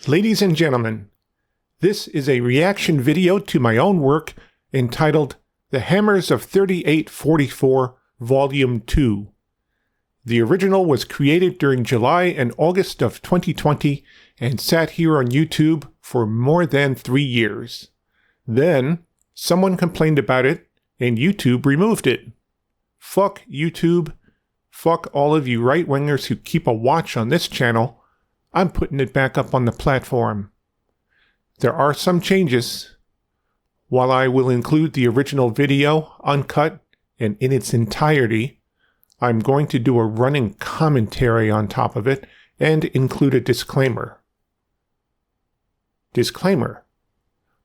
Ladies and gentlemen, this is a reaction video to my own work entitled The Hammers of 3844, Volume 2. The original was created during July and August of 2020 and sat here on YouTube for more than 3 years. Then, someone complained about it and YouTube removed it. Fuck YouTube. Fuck all of you right-wingers who keep a watch on this channel. I'm putting it back up on the platform. There are some changes. While I will include the original video, uncut, and in its entirety, I'm going to do a running commentary on top of it and include a disclaimer. Disclaimer.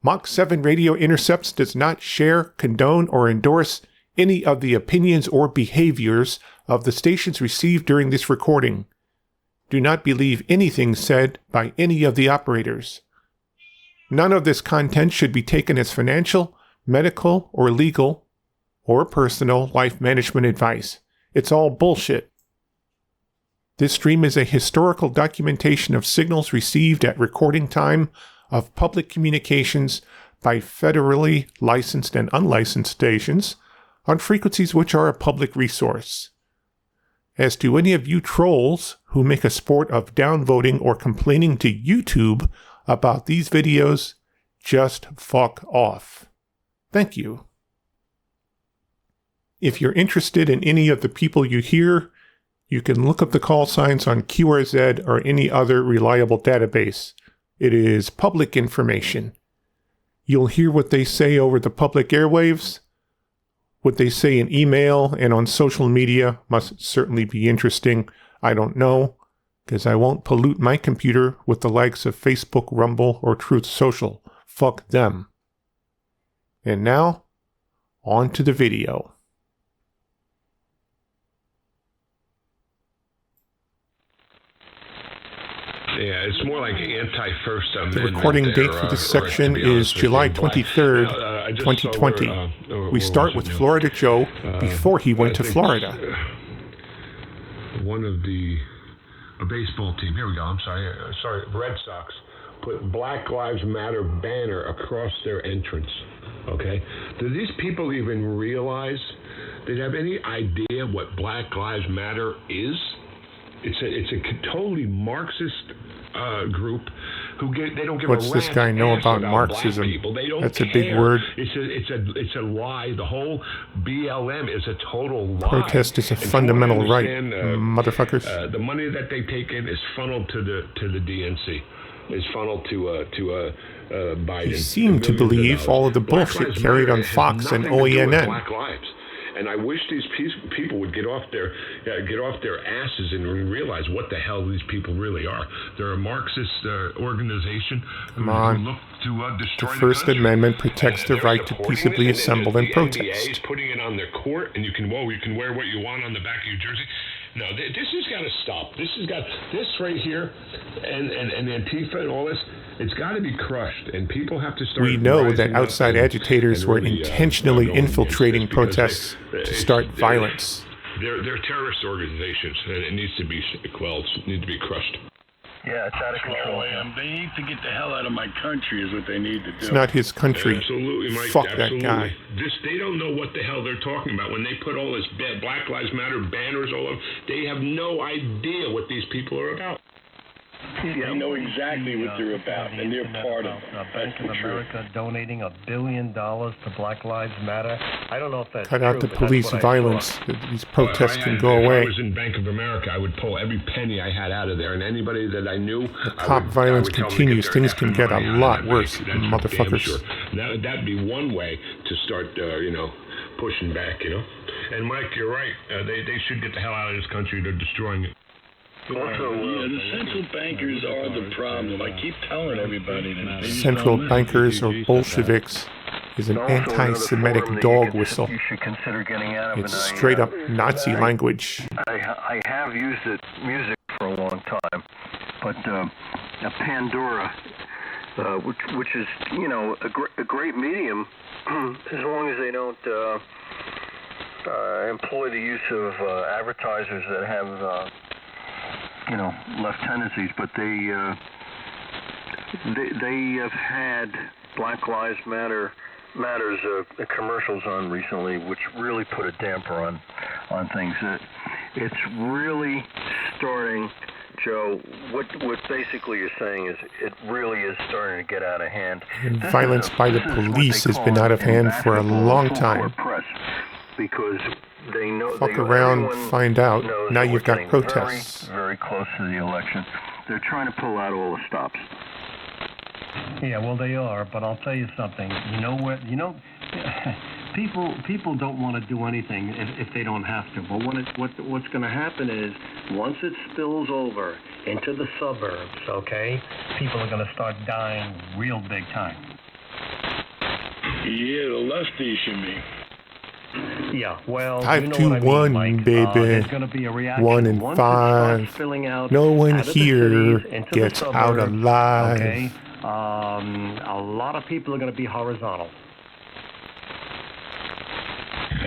Mach 7 Radio Intercepts does not share, condone, or endorse any of the opinions or behaviors of the stations received during this recording. Do not believe anything said by any of the operators. None of this content should be taken as financial, medical, or legal, or personal life management advice. It's all bullshit. This stream is a historical documentation of signals received at recording time of public communications by federally licensed and unlicensed stations on frequencies which are a public resource. As to any of you trolls who make a sport of downvoting or complaining to YouTube about these videos, just fuck off. Thank you. If you're interested in any of the people you hear, you can look up the call signs on QRZ or any other reliable database. It is public information. You'll hear what they say over the public airwaves. What they say in email and on social media must certainly be interesting. I don't know, because I won't pollute my computer with the likes of Facebook, Rumble, or Truth Social. Fuck them. And now, on to the video. Yeah, it's more like anti-First Amendment. The recording date for this section is July 23rd, 2020. We start with Florida Joe before he went to Florida. One of a baseball team, here we go, I'm sorry, Red Sox put Black Lives Matter banner across their entrance, okay? Do these people even realize, do they have any idea what Black Lives Matter is? It's a totally Marxist group who they don't give What's a this guy know about Marxism? That's a big word. It's a lie. The whole BLM is a total lie. Protest is a fundamental right, motherfuckers. The money that they take in is funneled to the DNC. Is funneled to Biden. He seemed to believe all of the bullshit carried on Fox and OENN. Black lives. And I wish these people would get off their asses and realize what the hell these people really are. They're a Marxist organization who look to destroy the First Amendment protects the right to peaceably assemble and protest. The NBA is putting it on their court, and you can wear what you want on the back of your jersey. No, this has got to stop. This right here, and Antifa and all this. It's got to be crushed, and people have to start. We know that outside agitators were intentionally infiltrating protests to start violence. They're terrorist organizations, and it needs to be quelled. It needs to be crushed. Yeah, it's out of control. They need to get the hell out of my country is what they need to do. It's not his country. Absolutely, Mike. Fuck absolutely. That guy. They don't know what the hell they're talking about. When they put all this Black Lives Matter banners all over, they have no idea what these people are about. They know exactly what they're about, and they're part of it. Bank of America donating $1 billion to Black Lives Matter. I don't know if that's Cut out the police violence. These protests can go away. If I was in Bank of America, I would pull every penny I had out of there, and anybody that I knew. The cop violence continues. Things can get a lot worse, motherfuckers. Sure. That'd be one way to start, pushing back, And Mike, you're right. They should get the hell out of this country. They're destroying it. Also, the central bankers are the problem. I keep telling everybody that. Central bankers or Bolsheviks is an anti-Semitic dog whistle. You should consider getting out of. It's straight up Nazi language. I have used music for a long time, but Pandora, which is a great medium, as long as they don't employ the use of advertisers that have left tendencies, but they they have had Black Lives Matters commercials on recently, which really put a damper on things. It's really starting, Joe. What basically you're saying is it really is starting to get out of hand. And violence by the police has been out of hand for a long time. Press, because they know. Fuck around, find out. Now you've got protests. Very, very close to the election. They're trying to pull out all the stops. Yeah, well, they are, but I'll tell you something. You know what? People don't want to do anything if they don't have to. But what's going to happen is once it spills over into the suburbs, okay, people are going to start dying real big time. Yeah, the lefties, you mean. Yeah, well, 521, baby. There's going to be a reaction. 1 in 5. No one here gets out alive. Okay? A lot of people are going to be horizontal.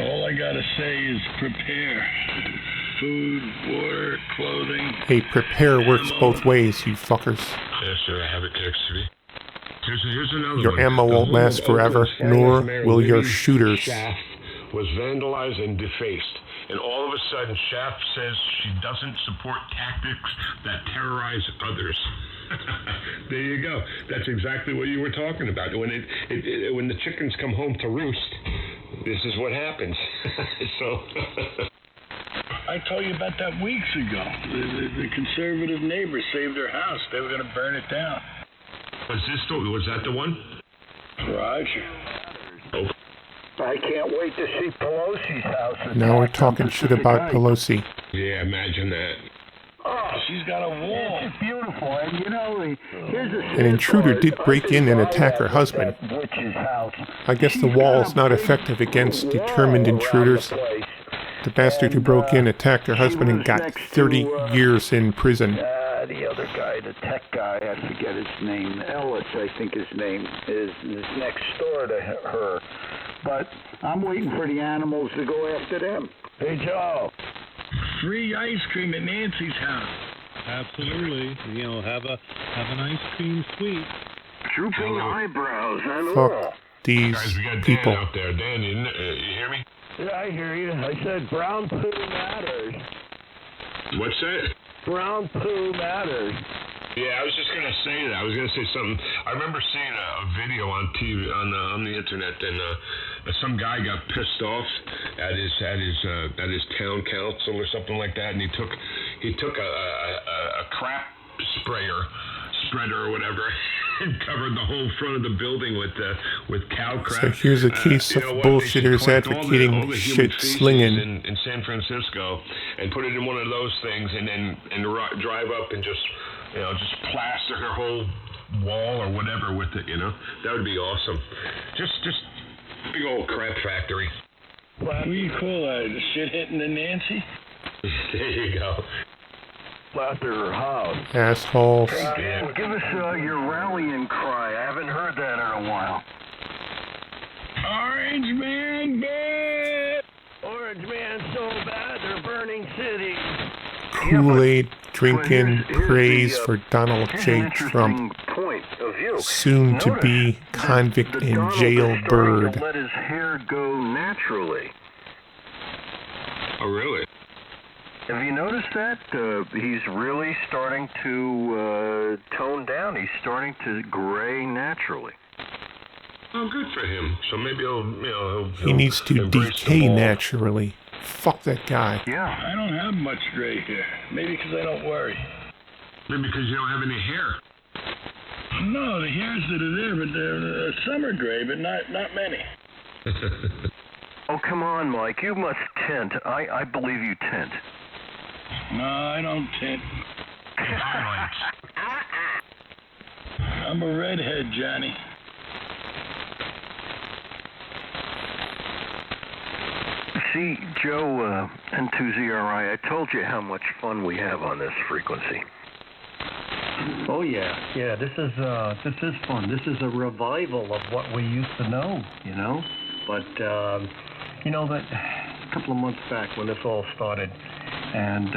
All I gotta say is prepare. Food, water, clothing. Hey, prepare works both ways, you fuckers. Yes, sir, I have it next to me. Here's another Your one. ammo won't last forever, nor will your shooters. Shaft was vandalized and defaced. And all of a sudden, Shaft says she doesn't support tactics that terrorize others. There you go. That's exactly what you were talking about. When when the chickens come home to roost, this is what happens. So I told you about that weeks ago. The conservative neighbors saved their house. They were going to burn it down. was that the one? Roger. Oh. I can't wait to see Pelosi's house. Now we're talking shit about Pelosi. Yeah, imagine that. Oh, she's got a wall. It's beautiful, and here's An intruder did break in and attack her husband. I guess the wall's not effective against determined intruders. The bastard who broke in attacked her husband and got 30 years in prison. The other guy, the tech guy, I forget his name, Ellis, I think his name, is next door to her. But I'm waiting for the animals to go after them. Hey, Joe. Free ice cream at Nancy's house. Absolutely. Have an ice cream suite. Drooping eyebrows and Fuck all. these Guys, we got people. Dan out there. Dan, you hear me? Yeah, I hear you. I said brown poo matters. What's that? Brown poo matters. Yeah, I was just gonna say that. I was gonna say something. I remember seeing a video on TV on the internet, and some guy got pissed off at his town council or something like that, and he took a crap spreader or whatever, and covered the whole front of the building with cow crap. So here's a case of bullshitters advocating shit slinging. In San Francisco, and put it in one of those things, and drive up and just plaster her whole wall or whatever with it. That would be awesome. Just big old crap factory. What do you call that? Shit hitting the Nancy? There you go. Plaster her house. Assholes. Give us your rallying cry. I haven't heard that in a while. Orange man bad. Orange man so bad they're burning cities. Kool-Aid drinking praise for Donald J. Trump. Point of view. Soon to be convict and jailbird. Let his hair go naturally. Oh, really? Have you noticed that? He's really starting to tone down. He's starting to gray naturally. Oh, good for him. So maybe he'll He needs to decay naturally. Fuck that guy. Yeah. I don't have much gray hair. Maybe because I don't worry. Maybe because you don't have any hair. No, the hairs that are there, but they're some are gray, but not many. Oh, come on, Mike. You must tint. I believe you tint. No, I don't tint. I'm a redhead, Johnny. See, Joe and 2ZRI, I told you how much fun we have on this frequency. Oh yeah. This is fun. This is a revival of what we used to know, But that a couple of months back when this all started, and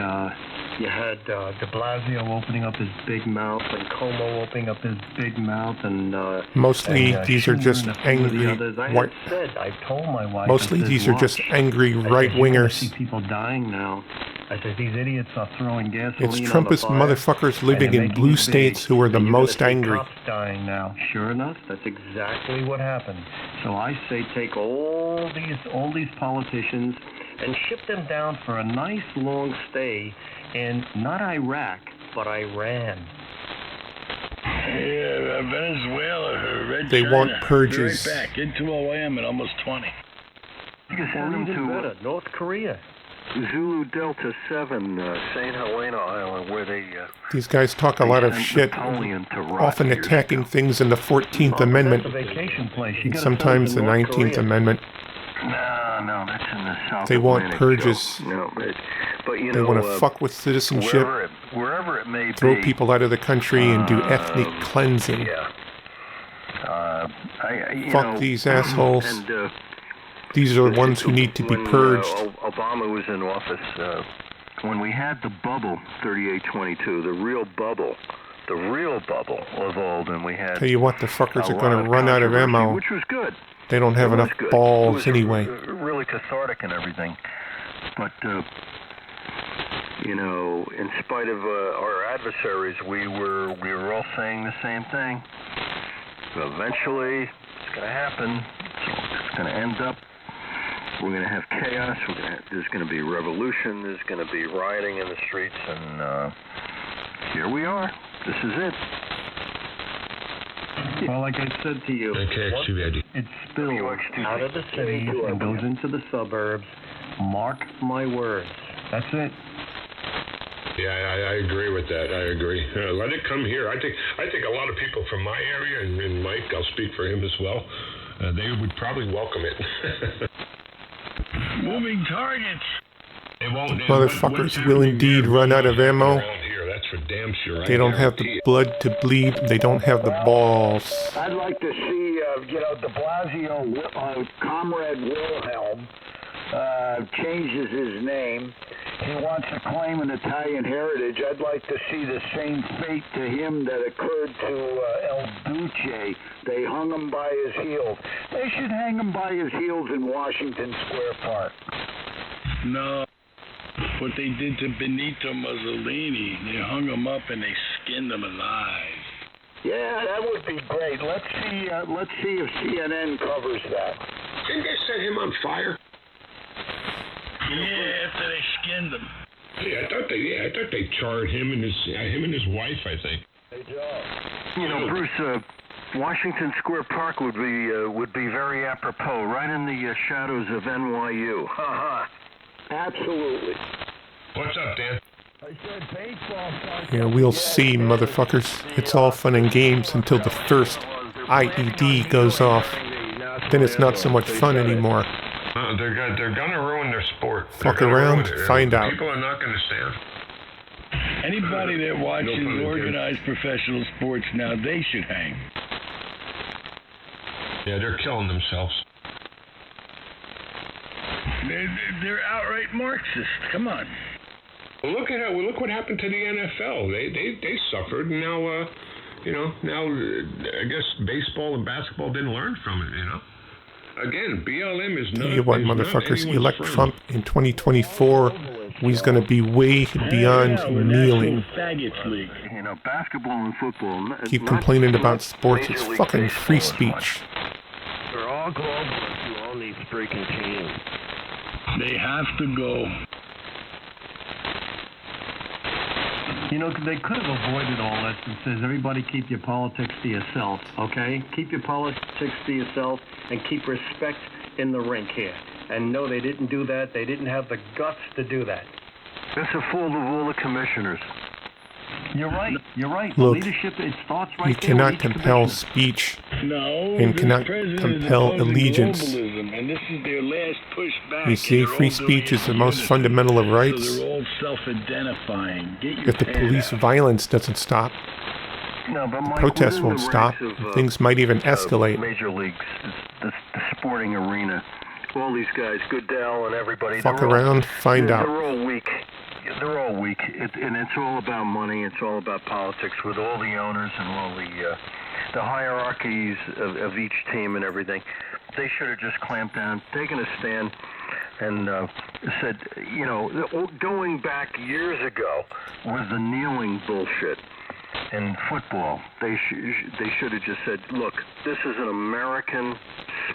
You had de Blasio opening up his big mouth, and Como opening up his big mouth, and mostly these are just angry white. I told my wife. Mostly these are just angry right-wingers. I see people dying now. I said, these idiots are throwing gasoline. It's Trumpist and motherfuckers living they're in making blue it states big, who are the and you're most gonna see angry. Cops dying now. Sure enough, that's exactly what happened. So I say, take all these politicians and ship them down for a nice long stay in not Iraq, but Iran. Yeah, Venezuela, Red They China. want purges. Be right back. Into OAM at almost 20. You can send them Even to better, North Korea. Zulu Delta 7, St. Helena Island, where they... These guys talk a lot of shit, Napoleon to rot often years attacking ago. things in the 14th Amendment, That's a vacation place. You and gotta sometimes the send them to North 19th Korea. Amendment. No, that's in the South They want Atlantic, purges. so, no, but you They know, want to fuck with citizenship, wherever it may throw be, people out of the country, and do ethnic cleansing. Yeah. You Fuck know, these assholes. And, These are the ones who need to be when, purged. Obama was in office, when we had the bubble, 3822, the real bubble evolved, and we had... Tell you what, the fuckers a are going lot to run out of controversy, ammo. which was good. They don't have It was enough good. balls It was anyway. really cathartic and everything. But, you know, in spite of our adversaries, we were all saying the same thing. Eventually, it's going to happen. It's going to end up. We're going to have chaos. There's going to be revolution. There's going to be rioting in the streets. And here we are. This is it. Well, like I said to you, it spills out of the cities and goes into the suburbs. Mark my words. That's it. Yeah, I agree with that. I agree. Let it come here. I think a lot of people from my area, and Mike, I'll speak for him as well, they would probably welcome it. Moving targets. It won't. Motherfuckers will indeed run out of ammo. Around here, that's for damn sure. They don't have the blood to bleed. They don't have the balls. I'd like to see, de Blasio, Comrade Wilhelm, changes his name. He wants to claim an Italian heritage. I'd like to see the same fate to him that occurred to El Duce. They hung him by his heels. They should hang him by his heels in Washington Square Park. No. What they did to Benito Mussolini, they hung him up and they skinned him alive. Yeah, that would be great. Let's see if CNN covers that. Didn't they set him on fire? Yeah, after they skinned him. Yeah, I thought they charred him and his wife, I think. You know, Bruce, Washington Square Park would be very apropos, right in the shadows of NYU. Ha ha. Absolutely. What's up, Dan? I said baseball. Yeah, we'll see, motherfuckers. It's all fun and games until the first IED goes off. Then it's not so much fun anymore. They're gonna ruin their sport. Fuck around, find out. People are not gonna stand. Anybody that watches No pun intended. organized professional sports now, they should hang. Yeah, they're killing themselves. They're outright Marxists. Come on. Well, look what happened to the NFL. They suffered, and now I guess baseball and basketball didn't learn from it. Again, BLM is not. Tell you what, is not motherfuckers, anyone's elect friend. Trump in 2024. He's going to be way beyond kneeling. Faggots League. You know, basketball and football. Keep not- complaining about not sports. It's Major League fucking Baseball free as much. speech. They're all globalists who own these freaking teams. They have to go. You know, they could have avoided all this and says, everybody keep your politics to yourself, okay? Keep your politics to yourself and keep respect in the rink here. And no, they didn't do that. They didn't have the guts to do that. That's a fault of all the commissioners. You're right. You're right. Look, Leadership, it starts right You there cannot with each compel commissioner. speech. No. And this cannot president compel is opposing allegiance. globalism, and this is their last push back. You see, and they're free all doing speech it is the in most unison. fundamental of rights. So they're all self-identifying. Get your If the pad police out. violence doesn't stop, No, but Mike, protests within won't the stop. ranks of, Things might even escalate. Major leagues, the sporting arena. All these guys, Goodell and everybody. Fuck they're all- around, find they're out. all weak. They're all all weak, and it's all about money. It's all about politics with all the owners and all the hierarchies of each team and everything. They should have just clamped down, taken a stand, and said, going back years ago with the kneeling bullshit in football, they should have just said, look, this is an American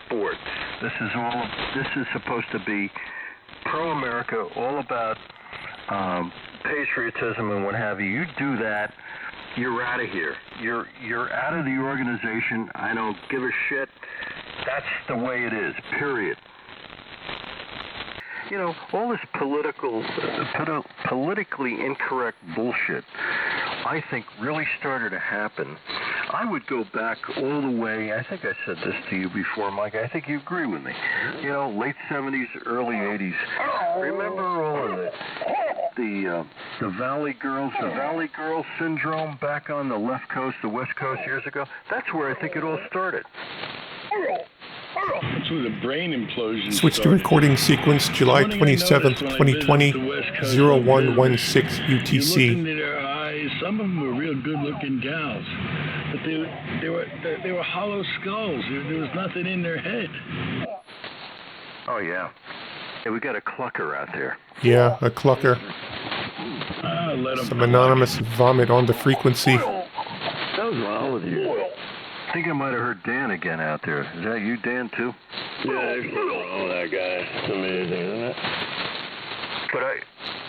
sport. This is supposed to be pro-America, all about patriotism and what have you. You do that, you're out of here. You're out of the organization. I don't give a shit. That's the way it is, period. All this politically incorrect bullshit, I think, really started to happen. I would go back all the way, I think I said this to you before, Mike, I think you agree with me. Late 70s, early 80s. Remember all of the Valley Girls, the Valley Girl syndrome back on the left coast, the west coast years ago? That's where I think it all started. That's where the brain implosion Switch to started. recording sequence July 27th, 2020, 0116 You UTC. look into their eyes. Some of them were real good-looking gals, but they were hollow skulls. There was nothing in their head. Oh, yeah. Hey, we got a clucker out there. Yeah, a clucker. Let 'em Some anonymous vomit on the frequency. What's wrong with you? I think I might have heard Dan again out there. Is that you, Dan, too? Yeah, there's nothing wrong with that guy. It's amazing, isn't it? But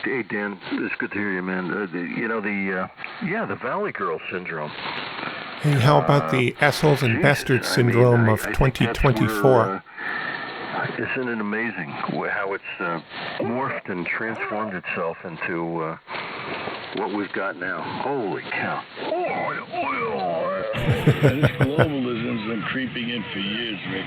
hey, Dan, it's good to hear you, man. The Valley Girl syndrome. Hey, how about the assholes and bastards syndrome of I think that's 2024? Isn't it amazing how it's morphed and transformed itself into what we've got now? Holy cow. This globalism's been creeping in for years, Rick.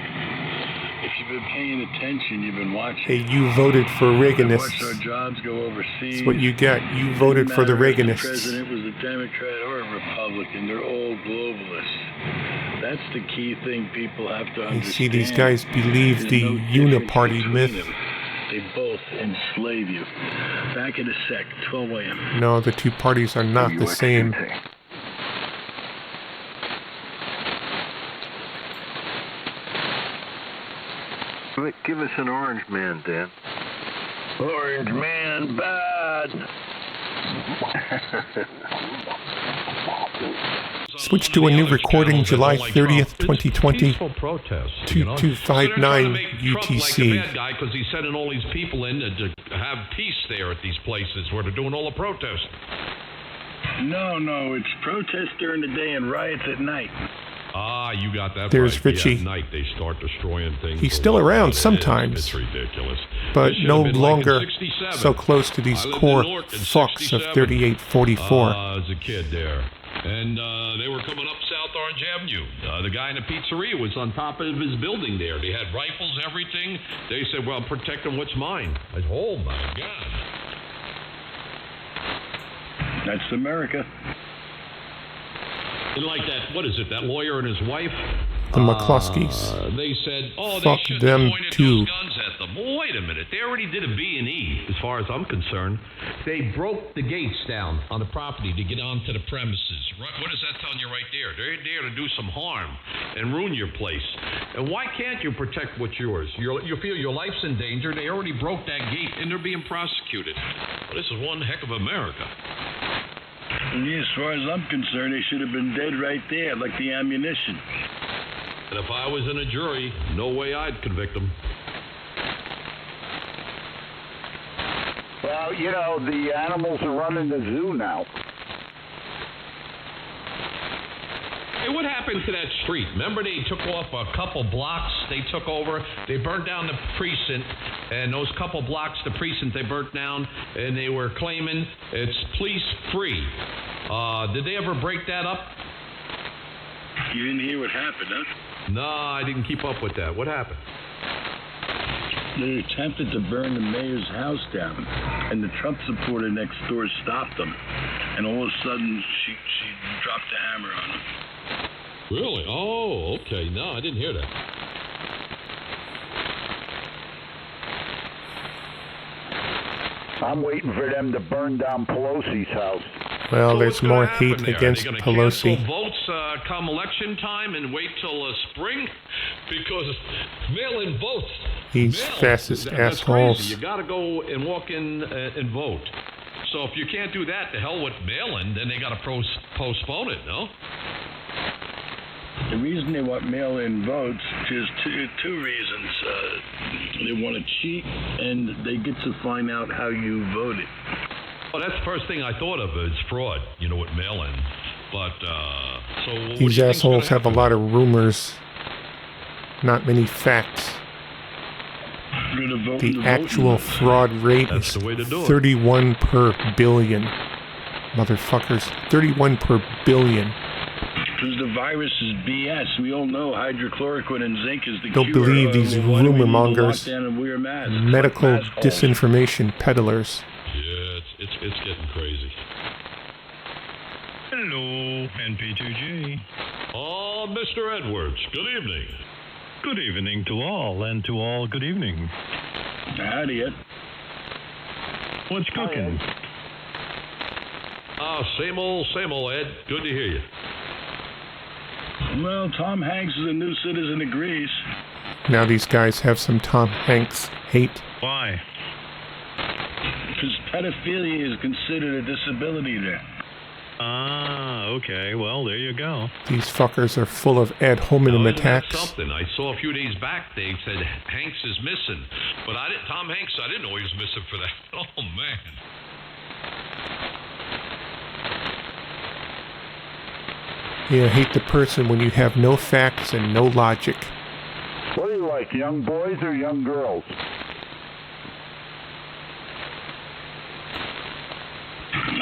If you've been paying attention, you've been watching. Hey, you voted for Watch our Reaganists. jobs go overseas. That's what you get. You voted for the Doesn't matter if Reaganists. The president was a Democrat or a Republican. They're all globalists. That's the key thing people have to understand. You see, these guys believe There's the no difference uniparty between myth. them. They both enslave you. Back in a sec, 12 a.m. No, the two parties are not the same. Give us an orange man, Dan. Orange man bad. Switch to a new recording July 30th, 2020, 2259 UTC. Because he's sending all these people in to have peace there at these places where they're doing all the protest. No, it's protest during the day and riots at night. Ah, you got that There's right. Richie. Yeah, at night they start destroying things. He's still around It's sometimes, ridiculous. but This should no have been longer like in 67. so close to these I lived core in North in fucks of 67. 3844. As a kid there. And they were coming up South Orange Avenue. The guy in the pizzeria was on top of his building there. They had rifles, everything. They said, well, protect them, what's mine? I said, oh, my God. That's America. And like that, what is it, that lawyer and his wife? The McCloskeys. They said, oh, Fuck they shouldn't them have pointed too. those guns at them. Well, wait a minute. They already did a B&E, as far as I'm concerned. They broke the gates down on the property to get onto the premises. Right, what is that telling you right there? They're there to do some harm and ruin your place. And why can't you protect what's yours? You feel your life's in danger. They already broke that gate, and they're being prosecuted. Well, this is one heck of America. Yeah, as far as I'm concerned, they should have been dead right there, like the ammunition. And if I was in a jury, no way I'd convict them. Well, the animals are running the zoo now. Hey, what happened to that street? Remember they took off a couple blocks, they took over, they burnt down the precinct, and those couple blocks, the precinct they burnt down, and they were claiming it's police free. Did they ever break that up? You didn't hear what happened, huh? No, I didn't keep up with that. What happened? They attempted to burn the mayor's house down, and the Trump supporter next door stopped them. And all of a sudden, she dropped the hammer on them. Really? Oh, okay. No, I didn't hear that. I'm waiting for them to burn down Pelosi's house. Well, So there's what's gonna more happen hate there? against Are they gonna Pelosi. cancel votes come election time and wait till spring? Because mail-in votes. These fascist assholes. Crazy. You got to go and walk in and vote. So if you can't do that, to hell with mail-in, then they got to postpone it, no? The reason they want mail-in votes is two reasons. They want to cheat, and they get to find out how you voted. Well, that's the first thing I thought of is fraud, with mail-in. But, so... what do you These think's assholes gonna have a lot of rumors, not many facts. The actual fraud rate That's is the way to do it. 31 per billion. Motherfuckers, 31 per billion. Because the virus is BS. We all know hydrochloroquine and zinc is the Don't cure. believe these Why do we need to rumor lock mongers, down and wear masks? medical Like assholes. disinformation peddlers. Yeah, it's getting crazy. Hello, NP2G. Oh, Mr. Edwards, good evening. Good evening to all, and to all, good evening. Howdy, Ed. What's cooking? Same old, Ed. Good to hear you. Well, Tom Hanks is a new citizen of Greece. Now these guys have some Tom Hanks hate. Why? Because pedophilia is considered a disability there. Ah, okay. Well, there you go. These fuckers are full of ad hominem Isn't that attacks. something? I saw a few days back they said Hanks is missing. But Tom Hanks, I didn't know he was missing for that. Oh, man. You hate the person when you have no facts and no logic. What do you like, young boys or young girls?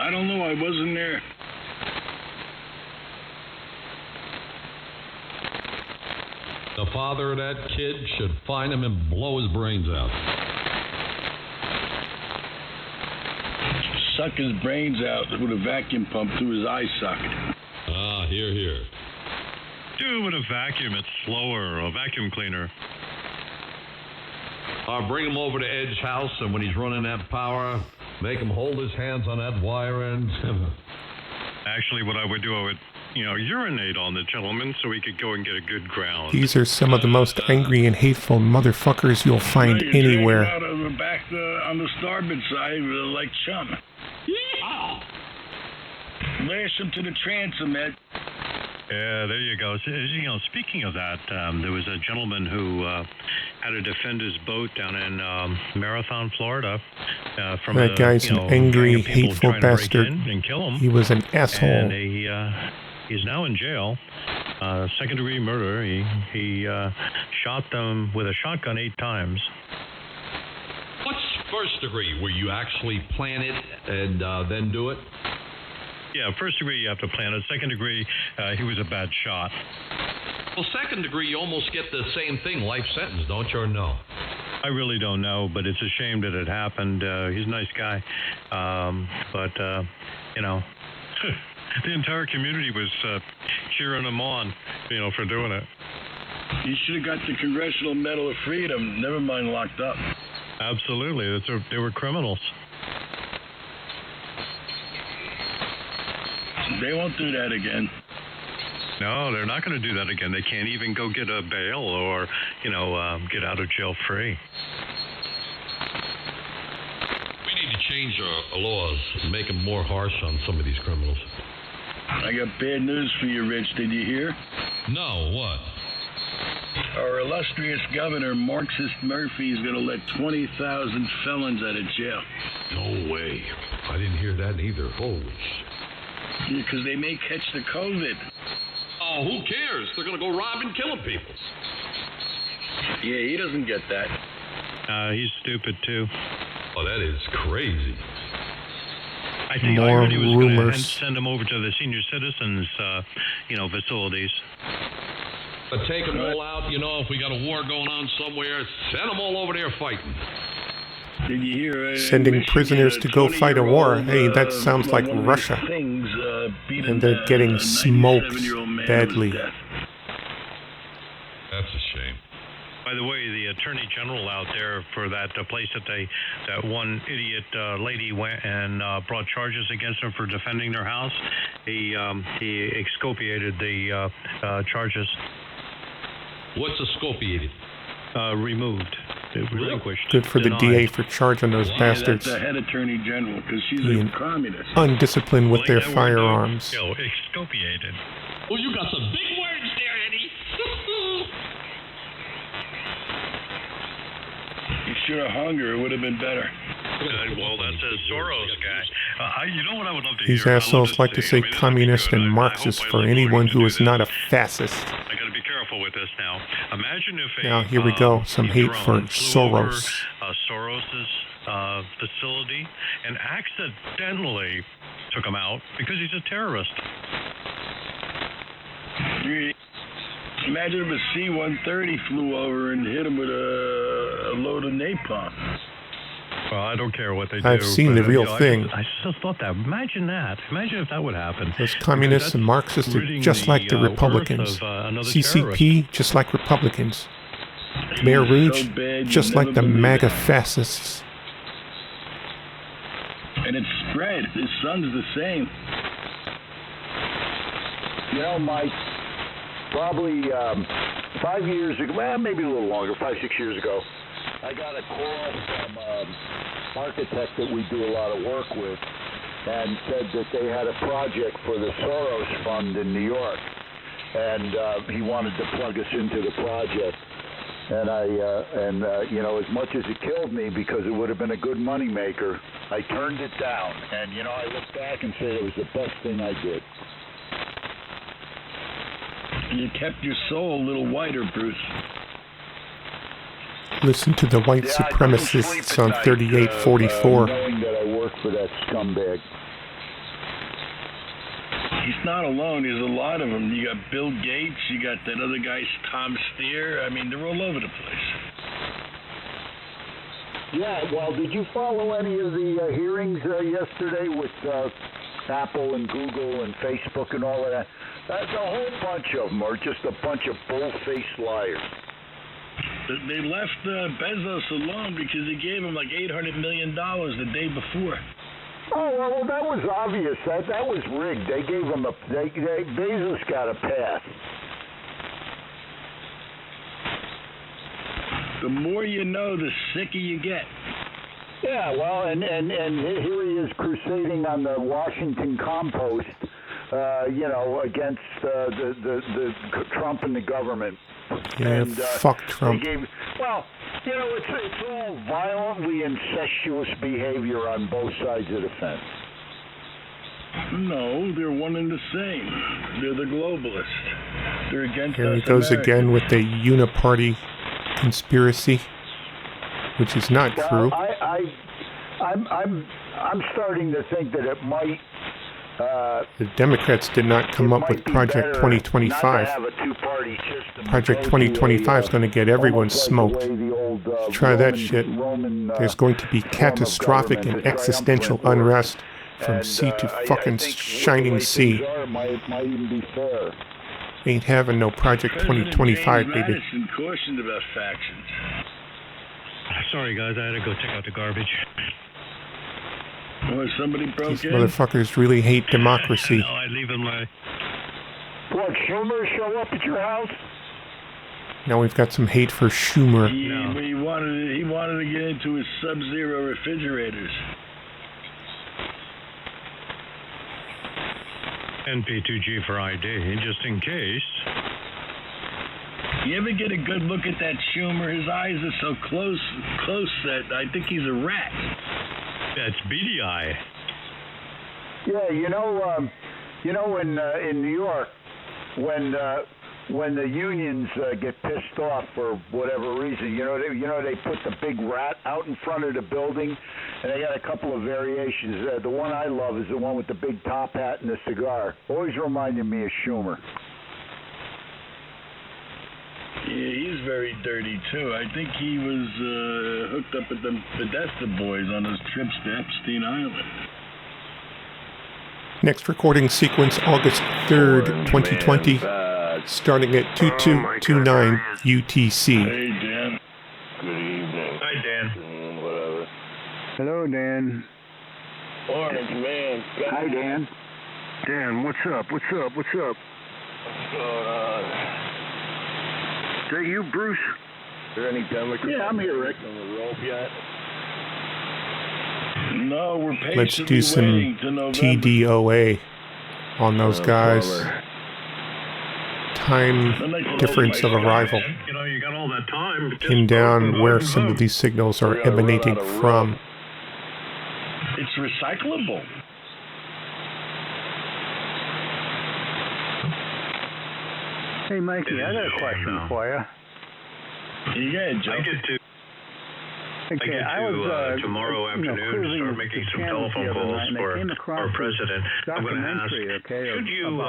I don't know. I wasn't there. The father of that kid should find him and blow his brains out. Suck his brains out with a vacuum pump through his eye socket. Ah, hear, hear. Do it with a vacuum. It's slower. A vacuum cleaner. Bring him over to Ed's house, and when he's running that power, make him hold his hands on that wire end. Actually, what I would do, I would, urinate on the gentleman so he could go and get a good ground. These are some of the most angry and hateful motherfuckers you'll find You're taking anywhere. him out of the back on the starboard side like chum. Lash him to the transom, Ed. Yeah, there you go. Speaking of that, there was a gentleman who had to defend his boat down in Marathon, Florida. From That guy's an angry, gang of people hateful trying to break bastard. in and kill him. He was an asshole. And he's now in jail. Second-degree murder. He shot them with a shotgun 8 times. What's first degree, where you actually plan it and then do it? Yeah, first degree you have to plan it. Second degree, he was a bad shot. Well, second degree, you almost get the same thing, life sentence, don't you, or no? I really don't know, but it's a shame that it happened. He's a nice guy. But the entire community was cheering him on, for doing it. You should have got the Congressional Medal of Freedom, never mind locked up. Absolutely. They were criminals. They won't do that again. No, they're not going to do that again. They can't even go get a bail or, get out of jail free. We need to change our laws and make them more harsh on some of these criminals. I got bad news for you, Rich. Did you hear? No, what? Our illustrious governor, Marxist Murphy, is going to let 20,000 felons out of jail. No way. I didn't hear that either. Holy shit. Because they may catch the COVID. Oh, who cares? They're going to go robbing, killing people. Yeah, he doesn't get that. He's stupid, too. Oh, that is crazy. I think More I heard he was going to rumors. send them over to the senior citizens, facilities. But take them all out, if we got a war going on somewhere, send them all over there fighting. Did you hear? Sending Michigan, prisoners to go fight a war. 20-year-old, Hey, that sounds like one of Russia. these Things, beat And a they're getting 97-year-old smoked man to his badly. death. That's a shame. By By the way, the attorney general out there for that place that one idiot lady went and brought charges against him for defending their house, he exculpated the charges. What's exculpated? Removed. Relinquished. Good for denied. the DA for charging those bastards. That's the head attorney general, because she's Being a communist. undisciplined with their Like that word, firearms. Exculpated. Oh, you got some big words there, Eddie. You should have hung her. It would have been better. Well, that's a Soros guy. You know what I would love to These hear? assholes like to say communist and Marxist for anyone who is not a fascist. I got to be careful with this now. Imagine if Now, here we go. Some hate for Soros. Soros's facility and accidentally took him out because he's a terrorist. Imagine if a C-130 flew over and hit him with a load of napalm. Well, I don't care what they do. I've seen the real thing. I just thought that. Imagine that. Imagine if that would happen. Those communists and Marxists are just like the Republicans. CCP, just like Republicans. Khmer Rouge, just like the MAGA fascists. And it spread. His son's the same. You know, Mike, probably 5 years ago, well, maybe a little longer, 5, 6 years ago, I got a call from an architect that we do a lot of work with, and said that they had a project for the Soros Fund in New York, and he wanted to plug us into the project. And you know, as much as it killed me because it would have been a good moneymaker, I turned it down. And, you know, I look back and say it was the best thing I did. And you kept your soul a little whiter, Bruce. Listen to the white supremacists on 3844. Knowing that I work for that scumbag. He's not alone. There's a lot of them. You got Bill Gates. You got that other guy, Tom Steer. I mean, they're all over the place. Yeah, well, did you follow any of the hearings yesterday with Apple and Google and Facebook and all of that? That's a whole bunch of them are just a bunch of bull-faced liars. They left Bezos alone because he gave him like $800 million the day before. Oh, well, that was obvious. That was rigged. They gave him Bezos got a pass. The more you know, the sicker you get. Yeah, well, and here he is crusading on the Washington Compost, you know, against the Trump and the government. Yeah, and, fuck Trump. Well, you know, it's all violently incestuous behavior on both sides of the fence. No, they're one and the same. They're the globalists. They're against Here us he goes Americans. again with the uniparty conspiracy, which is not true. I'm starting to think that it might. The Democrats did not come up with Project 2025. Project 2025 is going to get everyone smoked. Try that shit. There's going to be catastrophic and existential unrest from sea to fucking shining sea. Ain't having no Project 2025, baby. Madison cautioned about factions. Sorry, guys. I had to go take out the garbage. Or somebody broke These in. motherfuckers really hate democracy. No, I leave him like. What, Schumer show up at your house? Now we've got some hate for Schumer. He wanted to get into his Sub-Zero refrigerators. NP2G for ID, just in case. You ever get a good look at that Schumer? His eyes are so close that I think he's a rat. That's beady eye. Yeah, you know, in New York, when the unions get pissed off for whatever reason, they put the big rat out in front of the building, and they got a couple of variations. The one I love is the one with the big top hat and the cigar. Always reminded me of Schumer. Yeah, he's very dirty, too. I think he was hooked up with the Podesta boys on those trips to Epstein Island. Next recording sequence, August 3rd, 2020, starting at 2229 UTC. Hey, Dan. Hello, Dan. Orange man. Hi, Dan. Dan, what's up? What's going on? Is that you, Bruce? Is there any Democrats? Yeah, I'm here, Rick. On the rope yet? No, we're patiently Let's do some waiting to November. TDOA on those guys. Brother. Time difference of arrival. You know, you got all that time. Pin down where some of these signals are We gotta run emanating out of from. It's recyclable. Hey, Mikey, I got a question for you. Yeah, Joe. I get to Okay, I was tomorrow afternoon start making some telephone calls for our president. I'm going to ask, should you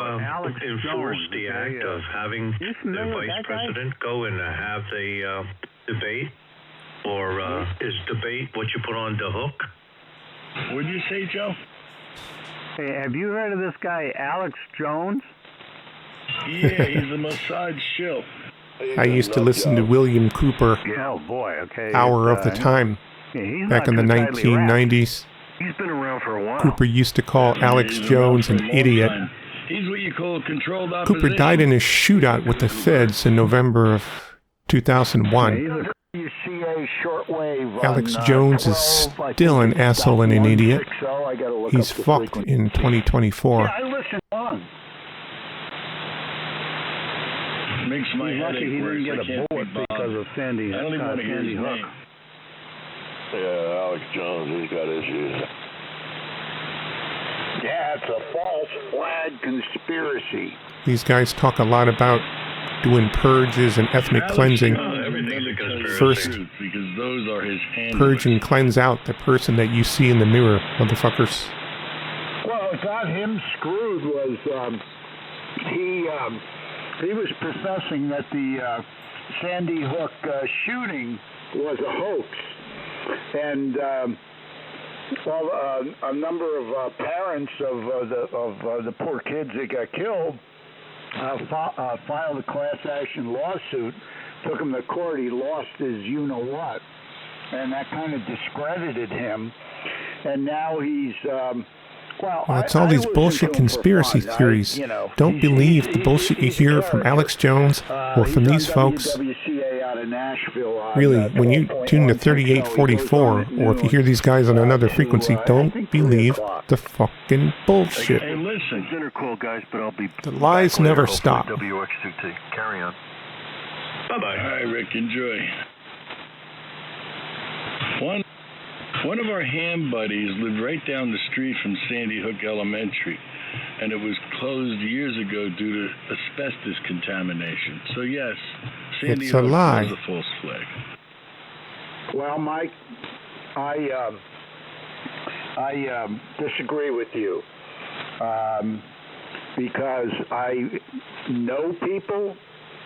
enforce the act of having the vice president go and have the debate? Or is debate what you put on the hook? What'd you say, Joe? Hey, have you heard of this guy, Alex Jones? Yeah, he's a massage shill. I used to listen to William Cooper, Oh, boy, okay. Hour of the Time, He's back in the 1990s. He's been around for a while. Cooper used to call Alex Jones an idiot. He's what you call controlled opposition. Cooper died in a shootout with the feds in November of 2001. Shortwave Alex Jones is still an asshole and an idiot. He's fucked in 2024. Yeah, I listen on. Makes my headache he worse. didn't get a bullet because of Sandy. I don't even want to hear his Hook. name. Yeah, Alex Jones, he's got issues. Yeah, it's a false flag conspiracy. These guys talk a lot about doing purges and ethnic cleansing. Everything's a conspiracy. First, because those are his handlers. purge and cleanse out the person that you see in the mirror, motherfuckers. Well, what got him screwed was he was professing that the Sandy Hook shooting was a hoax, and a number of parents of the poor kids that got killed filed a class action lawsuit, took him to court. He lost his you-know-what, and that kind of discredited him, and now he's... Well, it's all these bullshit conspiracy theories. Don't believe the bullshit you hear from Alex Jones or from these folks. Really, when you tune to 3844, or if you hear these guys on another frequency, don't believe the fucking bullshit. Hey, listen. Dinner call, guys, but I'll be... The lies never stop. WX2T. Carry on. Bye-bye. Hi, Rick. Enjoy. One of our ham buddies lived right down the street from Sandy Hook Elementary, and it was closed years ago due to asbestos contamination. So yes, Sandy It's a Hook lie. was a false flag. Well, Mike, I disagree with you because I know people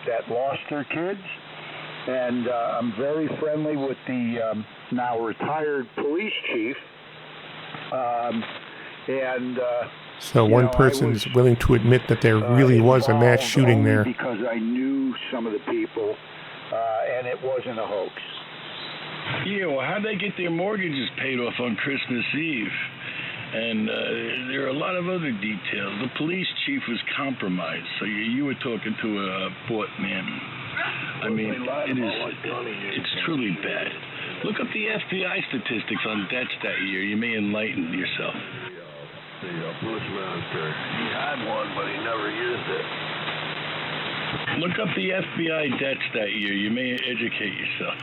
that lost their kids, and I'm very friendly with the now retired police chief. So one person's willing to admit that there really was a mass shooting there. Because I knew some of the people, and it wasn't a hoax. Yeah, well, how'd they get their mortgages paid off on Christmas Eve? And there are a lot of other details. The police chief was compromised, so you were talking to a bought man. I mean, it's truly bad. Look up the FBI statistics on debts that year. You may enlighten yourself. The Bushmaster, he had one, but he never used it. Look up the FBI debts that year. You may educate yourself.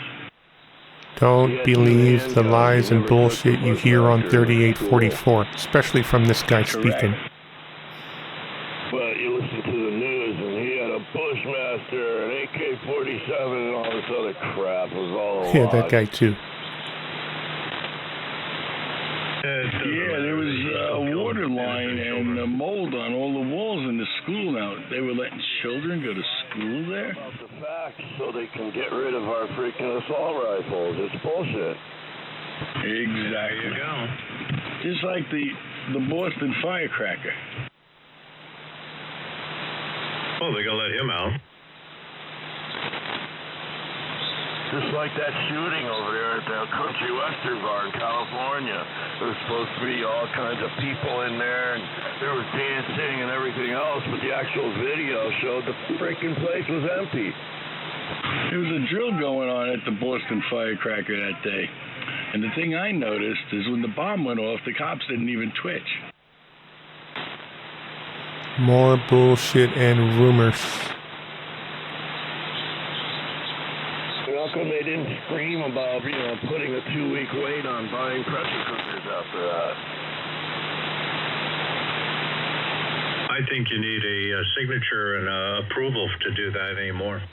Don't believe the lies and bullshit you hear on 3844, especially from this guy speaking. But you listen to the news, and he had a Bushmaster, an AK-47, and all this other crap. It was all a Yeah, lie. that guy too. Yeah, there was a water line and mold on all the walls in the school now. They were letting children go to school there? About the facts so they can get rid of our freaking assault rifles. It's bullshit. Exactly. There you go. Just like the Boston firecracker. Oh, they're going to let him out. just like that shooting over there at the Country Western Bar in California. There was supposed to be all kinds of people in there, and there was dancing and everything else, but the actual video showed the freaking place was empty. There was a drill going on at the Boston Firecracker that day. And the thing I noticed is when the bomb went off, the cops didn't even twitch. More bullshit and rumors. How come they didn't scream about, putting a 2-week wait on buying pressure cookers after that? I think you need a signature and approval to do that anymore.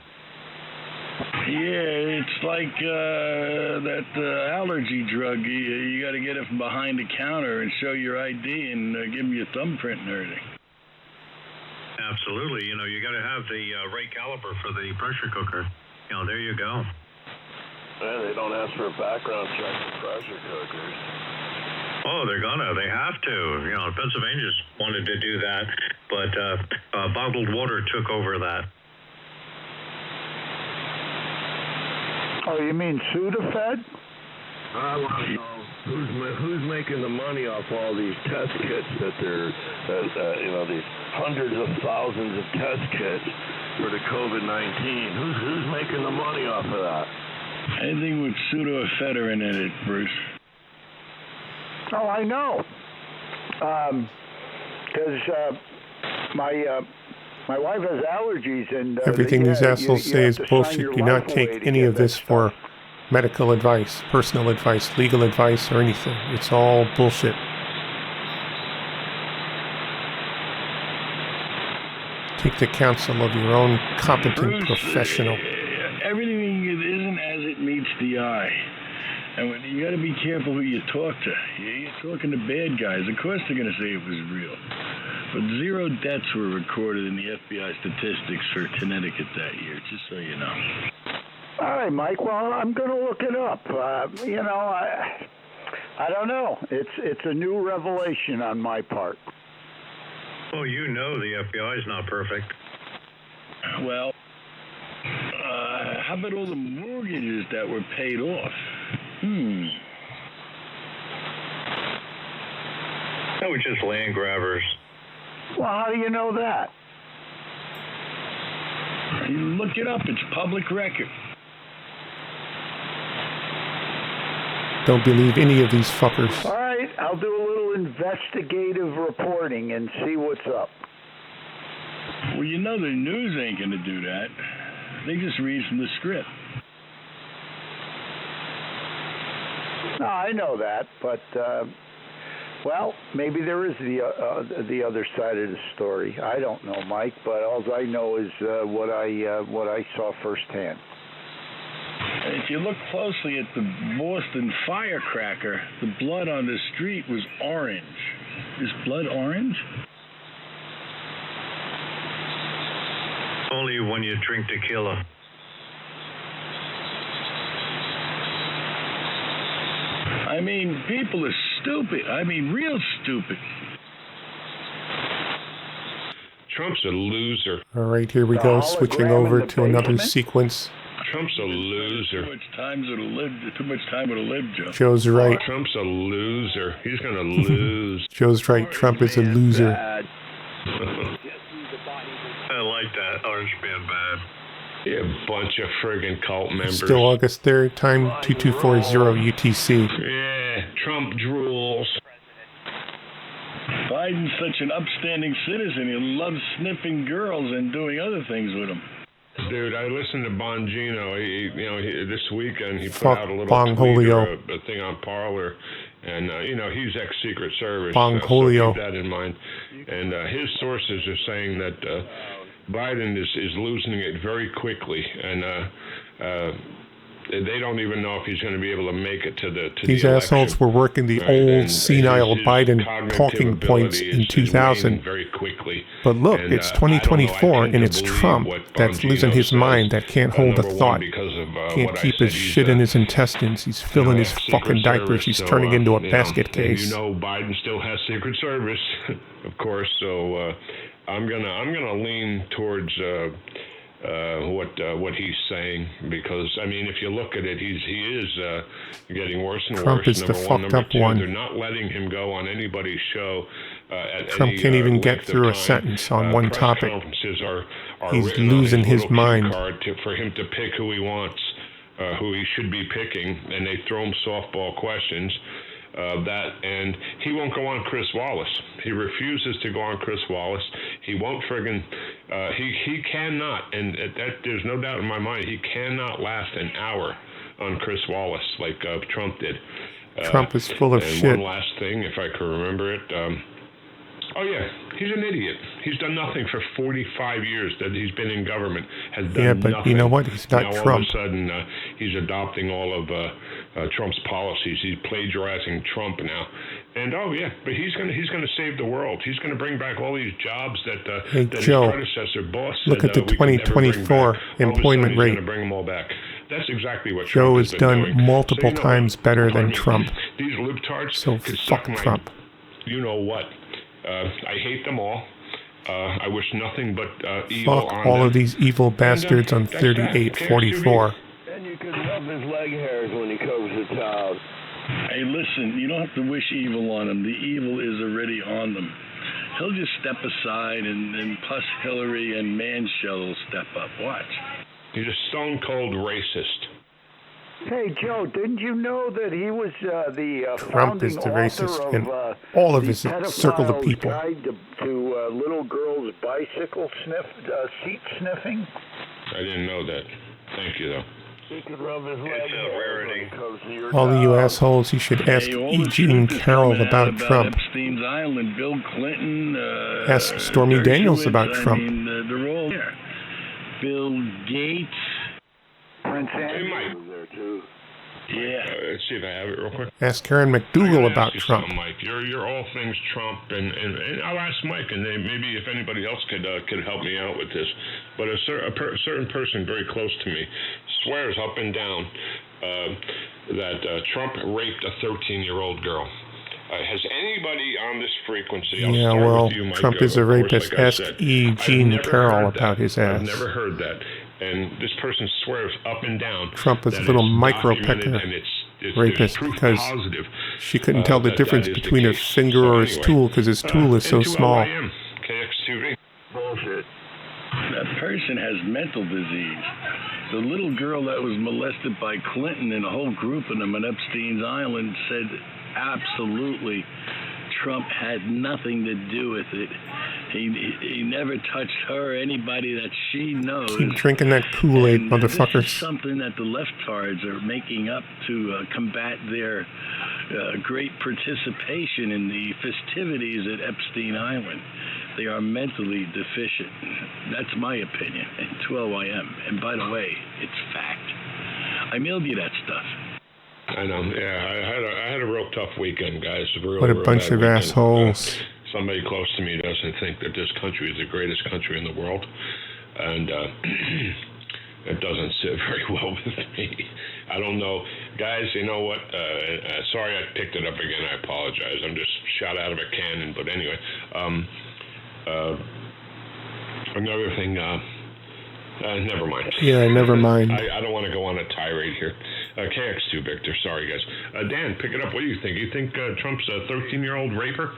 Yeah, it's like that allergy drug. You got to get it from behind the counter and show your ID and give them your thumbprint and everything. Absolutely. You got to have the right caliber for the pressure cooker. There you go. Yeah, they don't ask for a background check for pressure cookers. Oh, they have to. Pennsylvania just wanted to do that, but bottled water took over that. Oh, you mean Sudafed? I want to know who's making the money off all these test kits that these hundreds of thousands of test kits for the COVID-19. Who's making the money off of that? Anything with pseudoephedrine in it, Bruce. Oh, I know. Because my wife has allergies, and everything these assholes say is bullshit. Do not take any of this for medical advice, personal advice, legal advice, or anything. It's all bullshit. Take the counsel of your own competent Bruce, professional. Everything isn't as it meets the eye. And you got to be careful who you talk to. You're talking to bad guys. Of course they're going to say it was real. But 0 deaths were recorded in the FBI statistics for Connecticut that year, just so you know. All right, Mike. Well, I'm going to look it up. I don't know. It's a new revelation on my part. Well, the FBI is not perfect. Well, how about all the mortgages that were paid off? That was just land grabbers. Well, how do you know that? You look it up. It's public record. Don't believe any of these fuckers. All right, I'll do a little investigative reporting and see what's up. Well, the news ain't going to do that. They just read from the script. No, I know that, but well, maybe there is the other side of the story. I don't know, Mike, but all I know is what I saw firsthand. If you look closely at the Boston Firecracker, the blood on the street was orange. Is blood orange? Only when you drink tequila. I mean, people are stupid. I mean, real stupid. Trump's a loser. All right, here we go, switching over to another sequence. Trump's a loser. Too much time it'll live, Joe. Joe's right. Trump's a loser. He's going to lose. Joe's right. Trump is a loser. I like that. Orange Man bad. You bunch of friggin' cult members. Still August 3rd, time 2240 UTC. Yeah, Trump drools. Biden's such an upstanding citizen. He loves sniffing girls and doing other things with them. Dude, I listened to Bongino. This weekend he put Fuck out a little Bongholio. tweet or a thing on Parler, and he's ex-Secret Service. Bongholio. So keep that in mind. And his sources are saying that Biden is losing it very quickly, and they don't even know if he's going to be able to make it to These the assholes were working the old senile Biden talking points in 2000. Very quickly. But look, it's 2024 and it's Trump that's losing his mind, that can't hold a thought, can't keep his shit in his intestines. He's filling his fucking diapers. He's turning into a basket case. Biden still has Secret Service, of course. So I'm gonna lean towards what he's saying, because I mean, if you look at it, he is getting worse and Trump worse. is the Number one, fucked number up two, one. they're not letting him go on anybody's show. Trump can't even get through a sentence on one topic. Conferences are He's losing his mind. For him to pick who he wants, who he should be picking, and they throw him softball questions. And he won't go on Chris Wallace. He refuses to go on Chris Wallace. He won't friggin'. He cannot, and that there's no doubt in my mind, he cannot last an hour on Chris Wallace like Trump did. Trump is full of and shit. One last thing, if I can remember it. Oh yeah, he's an idiot. He's done nothing for 45 years that he's been in government. Has done but nothing. you know what? He's not now, Trump. All of a sudden, he's adopting all of Trump's policies. He's plagiarizing Trump now. And oh yeah, but he's gonna save the world. He's gonna bring back all these jobs that that Joe, his predecessor boss said, look at the 2024 employment rate. He's gonna bring them all back. That's exactly what Joe Trump has has been done doing. multiple So, times better than Trump. These libtards. So fuck Trump. You know what? I hate them all. I wish nothing but evil Fuck on all them. of these evil bastards on 3844. And you can rub his leg hairs when he comes to town. Hey, listen, you don't have to wish evil on him. The evil is already on them. He'll just step aside, and plus Hillary and Manshell will step up. Watch. He's a stone cold racist. Hey, Joe, didn't you know that he was the Trump is the racist, and all of his circle of people. Guide to little girls' bicycle seat sniffing? I didn't know that. Thank you, though. He could rub his leg hairs when he comes to your All of you town. assholes, you should ask Hey, all the Eugene truth is Carroll coming about out Trump. Epstein's Island, Bill Clinton. Ask Stormy Daniels about Dershowitz, Trump. I mean, they're all there. Bill Gates. Prince Hey, Andrew. Mike. There too. Yeah. Let's see if I have it real quick. Ask Karen McDougal about Trump. Mike, you're all things Trump, and I'll ask Mike, and maybe if anybody else could help me out with this. But a certain person very close to me swears up and down that Trump raped a 13-year-old girl. Has anybody on this frequency? Yeah, well, Trump is a rapist. Ask Eugene Carroll about his ass. I've never heard that. And this person swears up and down. Trump was a little micro-pecker rapist because she couldn't tell the difference between her finger or his tool because his tool is so small. KX2V. Bullshit. That person has mental disease. The little girl that was molested by Clinton and a whole group of them on Epstein's Island said absolutely Trump had nothing to do with it. He never touched her or anybody that she knows. Keep drinking that Kool-Aid, motherfuckers. This is something that the leftards are making up to combat their great participation in the festivities at Epstein Island. They are mentally deficient. That's my opinion. And 12IM. And by the way, it's fact. I mailed you that stuff. I know. Yeah, I had a real tough weekend, guys. What a bunch of assholes. Somebody close to me doesn't think that this country is the greatest country in the world, and it doesn't sit very well with me. I don't know. Guys, you know what? Sorry I picked it up again. I apologize. I'm just shot out of a cannon. But anyway, another thing, never mind. Yeah, never mind. I don't want to go on a tirade here. KX2, Victor. Sorry, guys. Dan, pick it up. What do you think? You think Trump's a 13-year-old raper?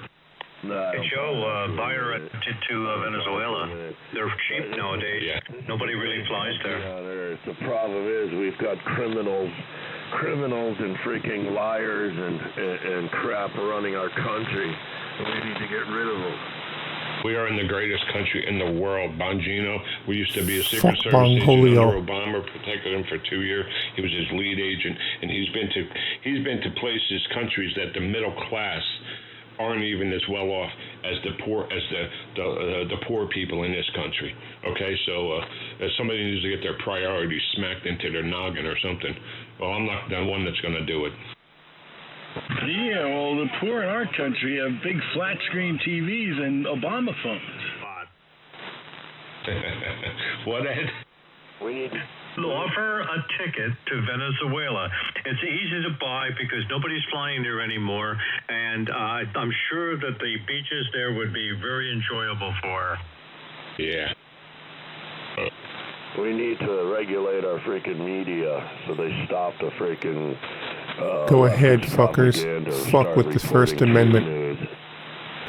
Hey, Joe, buyer to Venezuela. They're cheap nowadays. Yeah. Nobody really flies there. Yeah, the problem is we've got criminals and freaking liars and crap running our country, and we need to get rid of them. We are in the greatest country in the world. Bongino, we used to be a Secret Service agent Bongolio. under Obama, protected him for 2 years. He was his lead agent, and he's been to places, countries that the middle class aren't even as well off as the poor people in this country. Okay, so somebody needs to get their priorities smacked into their noggin or something. Well, I'm not the one that's going to do it. Yeah, well, the poor in our country have big flat screen TVs and Obama phones. What, Ed? We need Offer a ticket to Venezuela. It's easy to buy because nobody's flying there anymore, and I'm sure that the beaches there would be very enjoyable for her. Yeah. We need to regulate our freaking media so they stop the freaking. Go ahead, fuckers. Fuck with the First Amendment.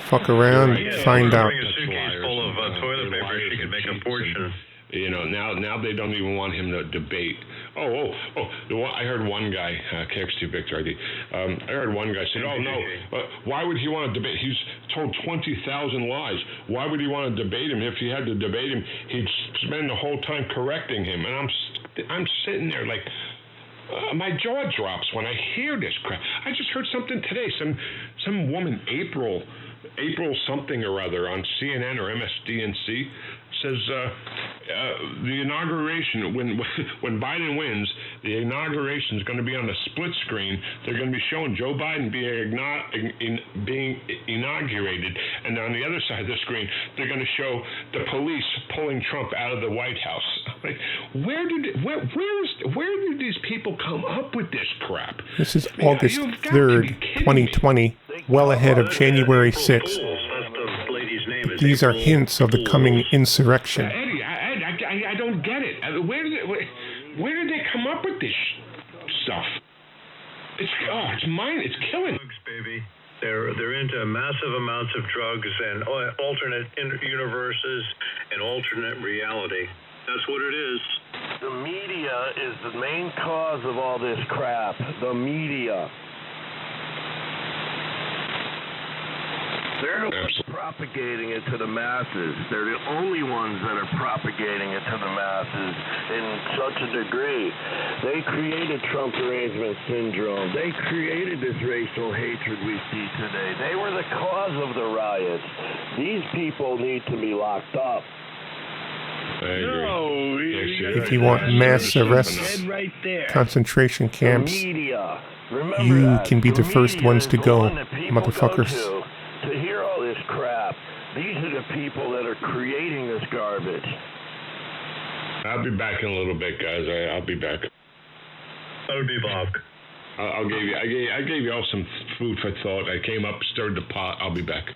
Fuck around, find out. Bring a suitcase full of toilet paper, she could make a fortune. You know, now they don't even want him to debate. I heard one guy, KXT Victor, I think. I heard one guy say, "Oh no, why would he want to debate? He's told 20,000 lies. Why would he want to debate him? If he had to debate him, he'd spend the whole time correcting him." And I'm sitting there like, my jaw drops when I hear this crap. I just heard something today. Some woman, April something or other on CNN or MSDNC says the inauguration, when Biden wins, the inauguration is going to be on a split screen. They're going to be showing Joe Biden being inaugurated, and on the other side of the screen, they're going to show the police pulling Trump out of the White House. Like, where did these people come up with this crap? This is August 3rd, 2020, well ahead of January 6th. These are hints of the coming insurrection. Eddie, I don't get it. Where did they come up with this stuff? It's killing. Drugs, baby. They're into massive amounts of drugs and alternate universes and alternate reality. That's what it is. The media is the main cause of all this crap. The media. They're propagating it to the masses. They're the only ones that are propagating it to the masses in such a degree. They created Trump derangement syndrome. They created this racial hatred we see today. They were the cause of the riots. These people need to be locked up. No, if you want mass arrests, concentration camps, you can be the first ones to go, motherfuckers. To hear all this crap, these are the people that are creating this garbage. I'll be back in a little bit, guys. I'll be back. That would be Bob. I gave you all some food for thought. I came up, stirred the pot. I'll be back.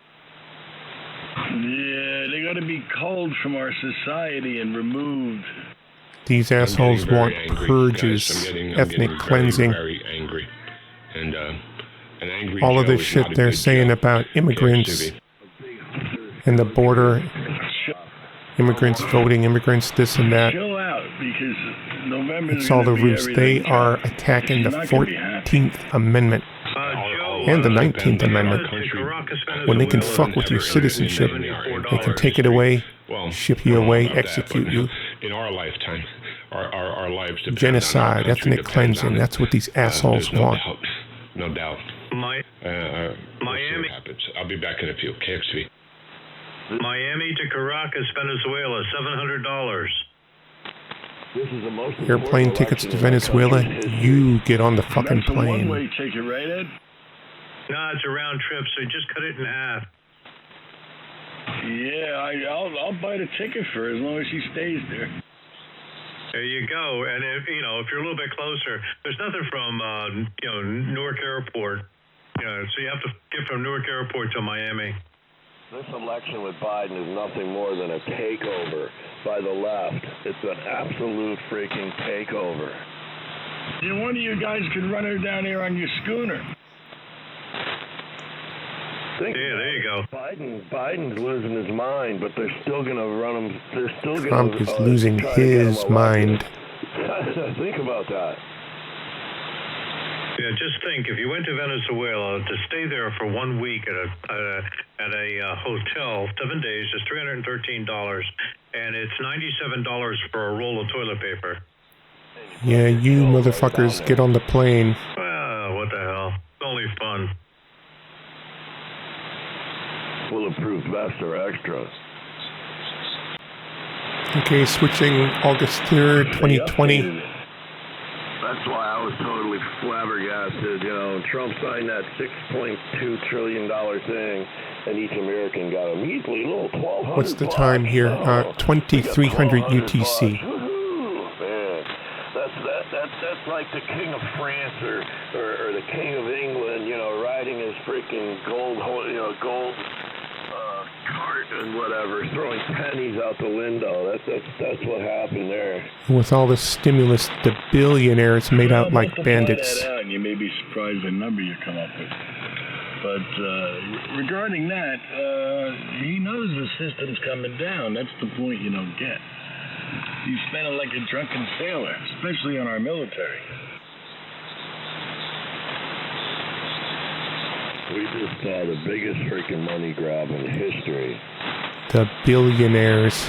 Yeah, they got to be culled from our society and removed. These assholes want purges, ethnic cleansing. Very angry. And an angry all of this shit they're saying about immigrants and the border, immigrants voting, immigrants this and that. Chill out, because November. It's all a ruse. They are attacking the 14th Amendment and the 19th Amendment. When they can fuck with your citizenship, they can take it away, ship you away, execute you. In our lifetime, our lives. Genocide, ethnic cleansing. That's what these assholes want. No doubt. Miami. I'll be back in a few. KXV. Miami to Caracas, Venezuela, $700. This is the most airplane tickets to Venezuela. You get on the fucking plane. That's a one-way ticket, right, Ed? No, it's a round trip, so just cut it in half. Yeah, I'll buy the ticket for her as long as she stays there. There you go. And if you're a little bit closer, there's nothing from Newark Airport. So you have to get from Newark Airport to Miami. This election with Biden is nothing more than a takeover by the left. It's an absolute freaking takeover. One of you guys could run her down here on your schooner. There you go. Biden's losing his mind, but they're still going to run him. They're still going to. Trump is losing his mind. Think about that. Yeah, just think, if you went to Venezuela to stay there for 1 week at a hotel, 7 days, is $313, and it's $97 for a roll of toilet paper. Yeah, you motherfuckers get on the plane. Well, what the hell? It's only fun. Bulletproof vest or extra. Okay, switching August 3rd, 2020. That's why I was totally flabbergasted. Trump signed that $6.2 trillion thing, and each American got a measly little $1,200. What's the time here? 2300 UTC. Man, that's like the King of France or the King of England, riding his freaking gold cart and whatever, throwing pennies out the window. That's what happened there. With all the stimulus, the billionaires made out like bandits. That out, and you may be surprised the number you come up with. But regarding that, he knows the system's coming down. That's the point you don't get. You spend it like a drunken sailor, especially on our military. We just saw the biggest freaking money grab in history. The billionaires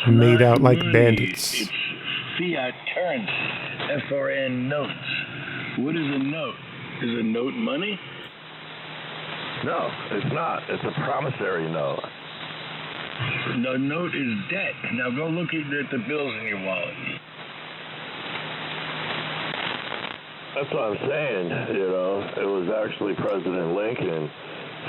made out like money, bandits. It's fiat currency, FRN notes. What is a note? Is a note money? No, it's not. It's a promissory note. The note is debt. Now go look at the bills in your wallet. That's what I'm saying, you know. It was actually President Lincoln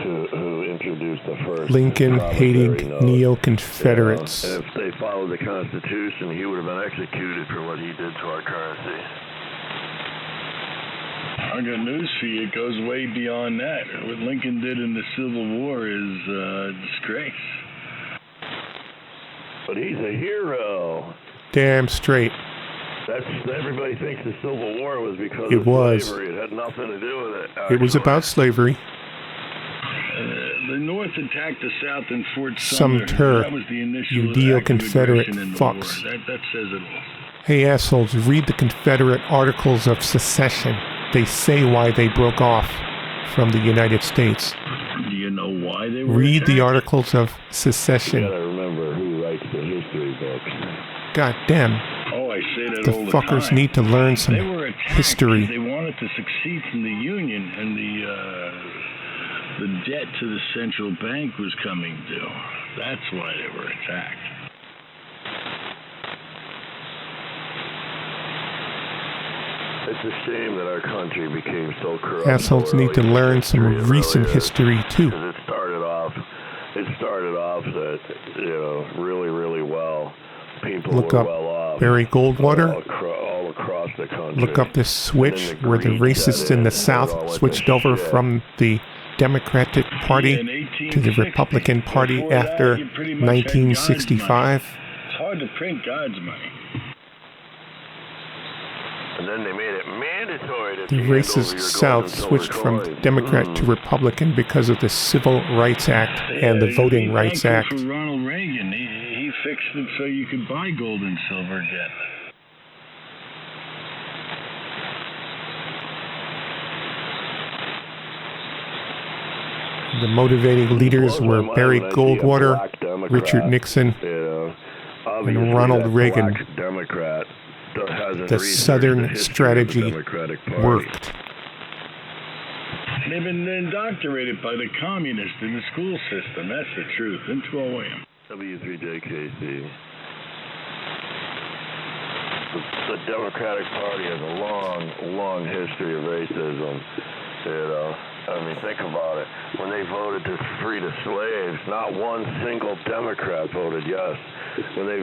who introduced the first Lincoln-hating neo-Confederates. You know, and if they followed the Constitution, he would have been executed for what he did to our currency. I got news for you. It goes way beyond that. What Lincoln did in the Civil War is a disgrace. But he's a hero. Damn straight. Everybody thinks the Civil War was because of slavery. It had nothing to do with it. Actually. It was about slavery. The North attacked the South in Fort Sumter. That was the initial you neo-Confederate fucks. That says it all. Hey assholes, read the Confederate Articles of Secession. They say why they broke off from the United States. Do you know why they were Read attacked? the Articles of Secession. You gotta remember who writes the history books. God damn. Oh, I say that The all the fuckers time. need to learn some They were attacked history. because they wanted to succeed from the Union, and the debt to the central bank was coming due. That's why they were attacked. It's a shame that our country became so corrupt. Assholes need to learn some recent history too. It started off that, you know, really, really well. People Look were up well off. Barry Goldwater. All across the country. Look up this switch where the racists in the South switched over from the Democratic Party to the Republican Party after 1965. It's hard to print God's money. And then they made it mandatory to The racist South switched from Democrat to Republican because of the Civil Rights Act and the Voting Rights Act. For Ronald Reagan, he fixed it so you could buy gold and silver again. The motivating leaders were Barry Goldwater, Richard Nixon, and Ronald Reagan. The Southern strategy worked. They've been indoctrinated by the communists in the school system. That's the truth. Into OM. W3JKC. The Democratic Party has a long history of racism. You know, I mean, think about it. When they voted to free the slaves, not one single Democrat voted yes. When they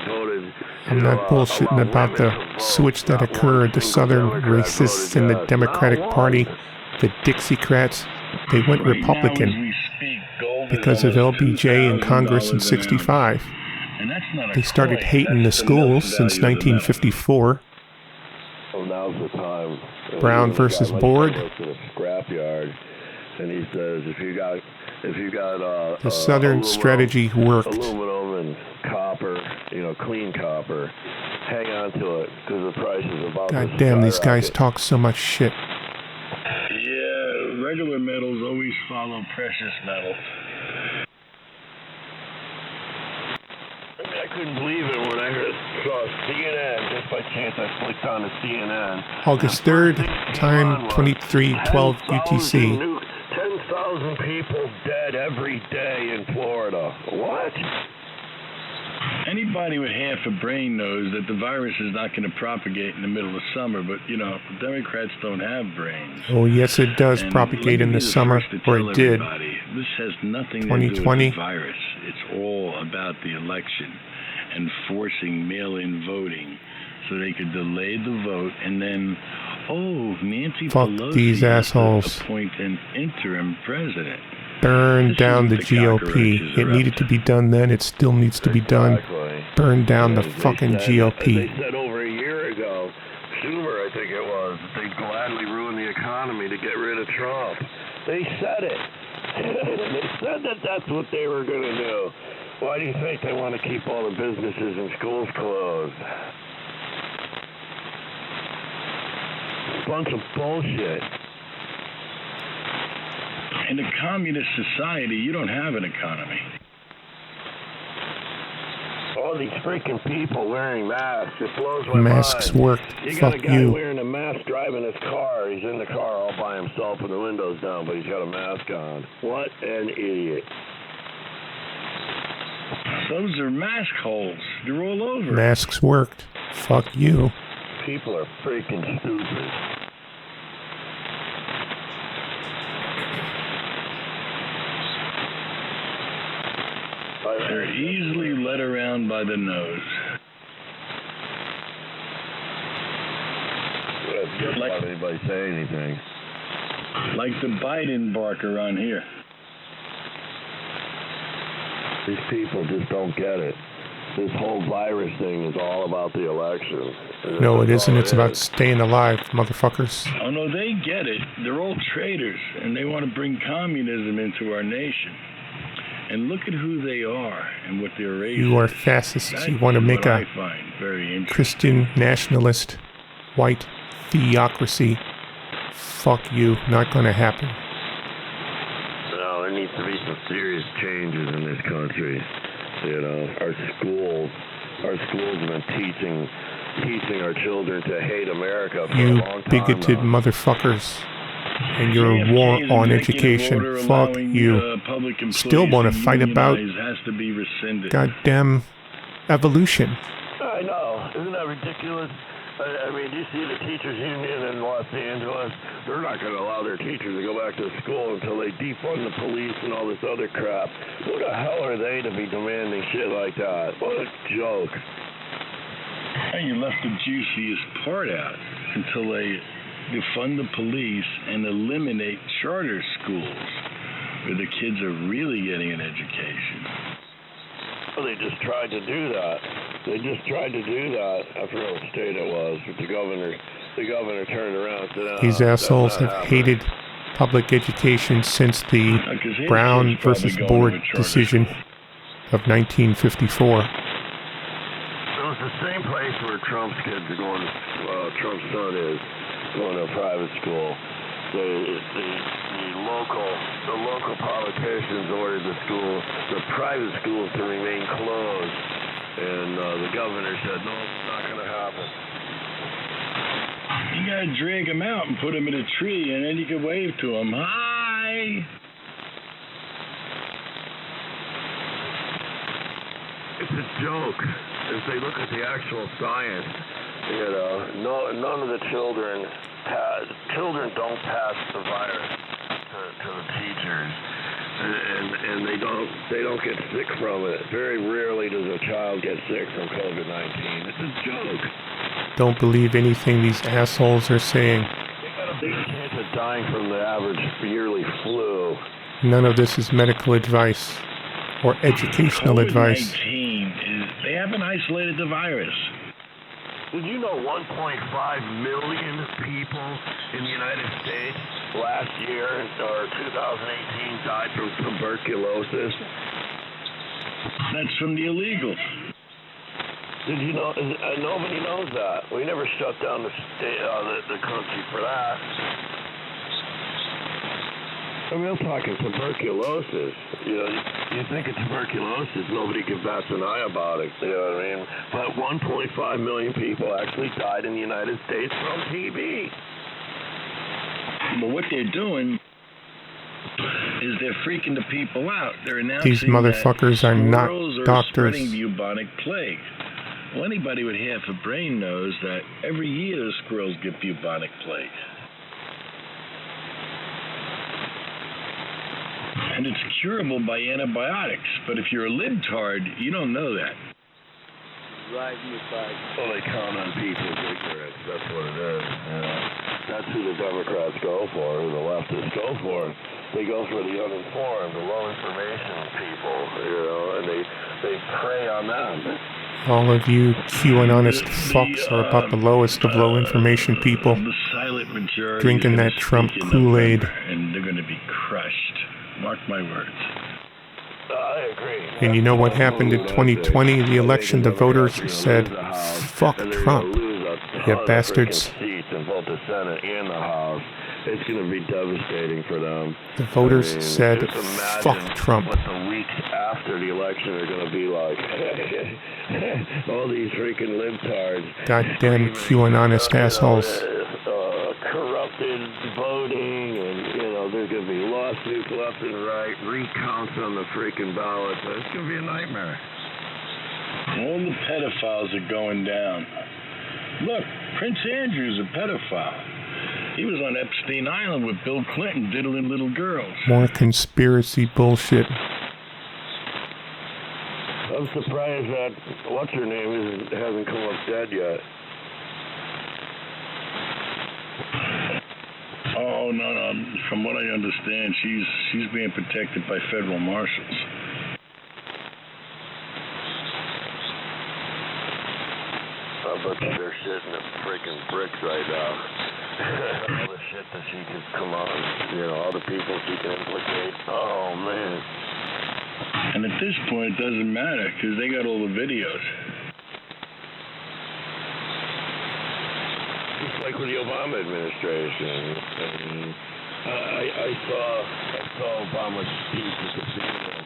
voted, I'm not bullshitting about the switch that occurred. The Southern racists in the Democratic Party, the Dixiecrats, they went Republican because of LBJ in Congress in '65. They started hating the schools since 1954. So now's the time. Brown versus Board. To the scrapyard, and he says, if you got the Southern strategy worked. Aluminum and copper, you know, clean copper, hang on to it because the price is about to God damn, these guys skyrocket. talk so much shit. Yeah, regular metals always follow precious metals. I couldn't believe it when I saw CNN. Just by chance, I clicked on the CNN. August 3rd, time 23:12 UTC. 10,000 people dead every day in Florida. What? Anybody with half a brain knows that the virus is not going to propagate in the middle of summer, but, you know, Democrats don't have brains. Oh, yes, it does And propagate let in me the be summer, first to or tell it did. everybody, this has nothing to do 2020. with the virus. It's all about the election and forcing mail-in voting so they could delay the vote and then, Nancy Fuck Pelosi these has to assholes. appoint an interim president. Burn down the GOP. It needed to be done then. It still needs to be done. Burn down the fucking GOP. They said over a year ago, Schumer, I think it was, that they'd gladly ruin the economy to get rid of Trump. They said it. They said that that's what they were going to do. Why do you think they want to keep all the businesses and schools closed? A bunch of bullshit. In a communist society, you don't have an economy. All these freaking people wearing masks, it blows my Masks mind. worked. You Fuck got a guy you. wearing a mask driving his car. He's in the car all by himself with the windows down, but he's got a mask on. What an idiot. Those are mask holes. They're all over. Masks worked. Fuck you. People are freaking stupid. They're easily led around by the nose. Don't let anybody say anything. Like the Biden barker on here. These people just don't get it. This whole virus thing is all about the election. No, it isn't. It's about staying alive, motherfuckers. Oh, no, they get it. They're all traitors, and they want to bring communism into our nation. And look at who they are and what their race You are is. fascists. That's You want to make what a I find very interesting. Christian nationalist white theocracy. Fuck you. Not going to happen. No, there needs to be some serious changes in this country. You know, our schools have been teaching our children to hate America for a You long time bigoted now. motherfuckers. And your war on education. Fuck you. Still want to fight about has to be rescinded. goddamn evolution. I know. Isn't that ridiculous? I mean, do you see the teachers union in Los Angeles? They're not going to allow their teachers to go back to school until they defund the police and all this other crap. Who the hell are they to be demanding shit like that? What a joke. And you left the juiciest part out until they defund the police and eliminate charter schools where the kids are really getting an education. Well, they just tried to do that. I forgot what state it was, but the governor turned around and said, These assholes have hated public education since the Brown versus Board decision of 1954. It was the same place where Trump's kids are going, Trump's son is going to a private school. The local politicians ordered the private schools to remain closed, and the governor said, no, it's not going to happen. You gotta drag them out and put them in a tree, and then you can wave to them. Hi! It's a joke. If they look at the actual science, you know, none of the children don't pass the virus to the teachers, and they don't get sick from it. Very rarely does a child get sick from COVID-19. It's a joke. Don't believe anything these assholes are saying. They got a big chance of dying from the average yearly flu. None of this is medical advice or educational advice. COVID-19 they haven't isolated the virus. Did you know 1.5 million people in the United States last year, or 2018, died from tuberculosis? That's from the illegals. Did you know? Nobody knows that. We never shut down the country for that. I mean, I'm talking tuberculosis. You know, you think of tuberculosis, nobody can bats an eye about it. You know what I mean? But 1.5 million people actually died in the United States from TB. But what they're doing is they're freaking the people out. They're announcing These motherfuckers are not squirrels are doctors. spreading the bubonic plague. Well, anybody with half a brain knows that every year the squirrels get bubonic plague. And it's curable by antibiotics. But if you're a libtard, you don't know that. Well, they count on people's ignorance. That's what it is. You know? That's who the Democrats go for, who the leftists go for. They go for the uninformed, the low information people, you know, and they prey on them. All of you QAnonist fucks are about the lowest of low information people. The silent majority drinking that Trump Kool-Aid. And they're going to be crushed. Mark my words. I agree. And you know what happened in 2020, the election? The voters said, fuck Trump. You bastards. Seats in both the Senate and the House. It's going to be devastating for them. The voters said, fuck Trump. What the weeks after the election are going to be like. All these freaking libtards. Goddamn QAnonist assholes. Corrupted voting, and, you know, there's going to be lawsuits left and right, recounts on the freaking ballots. It's going to be a nightmare. All the pedophiles are going down. Look, Prince Andrew's a pedophile. He was on Epstein Island with Bill Clinton diddling little girls. More conspiracy bullshit. I'm surprised that what's-her-name hasn't come up dead yet. Oh, no. From what I understand, she's being protected by federal marshals. I bet they're shitting the freaking bricks right now. All the shit that she could come on, you know, all the people she can implicate. Oh, man. And at this point, it doesn't matter, because they got all the videos. Just like with the Obama administration. I saw Obama's speech at the funeral,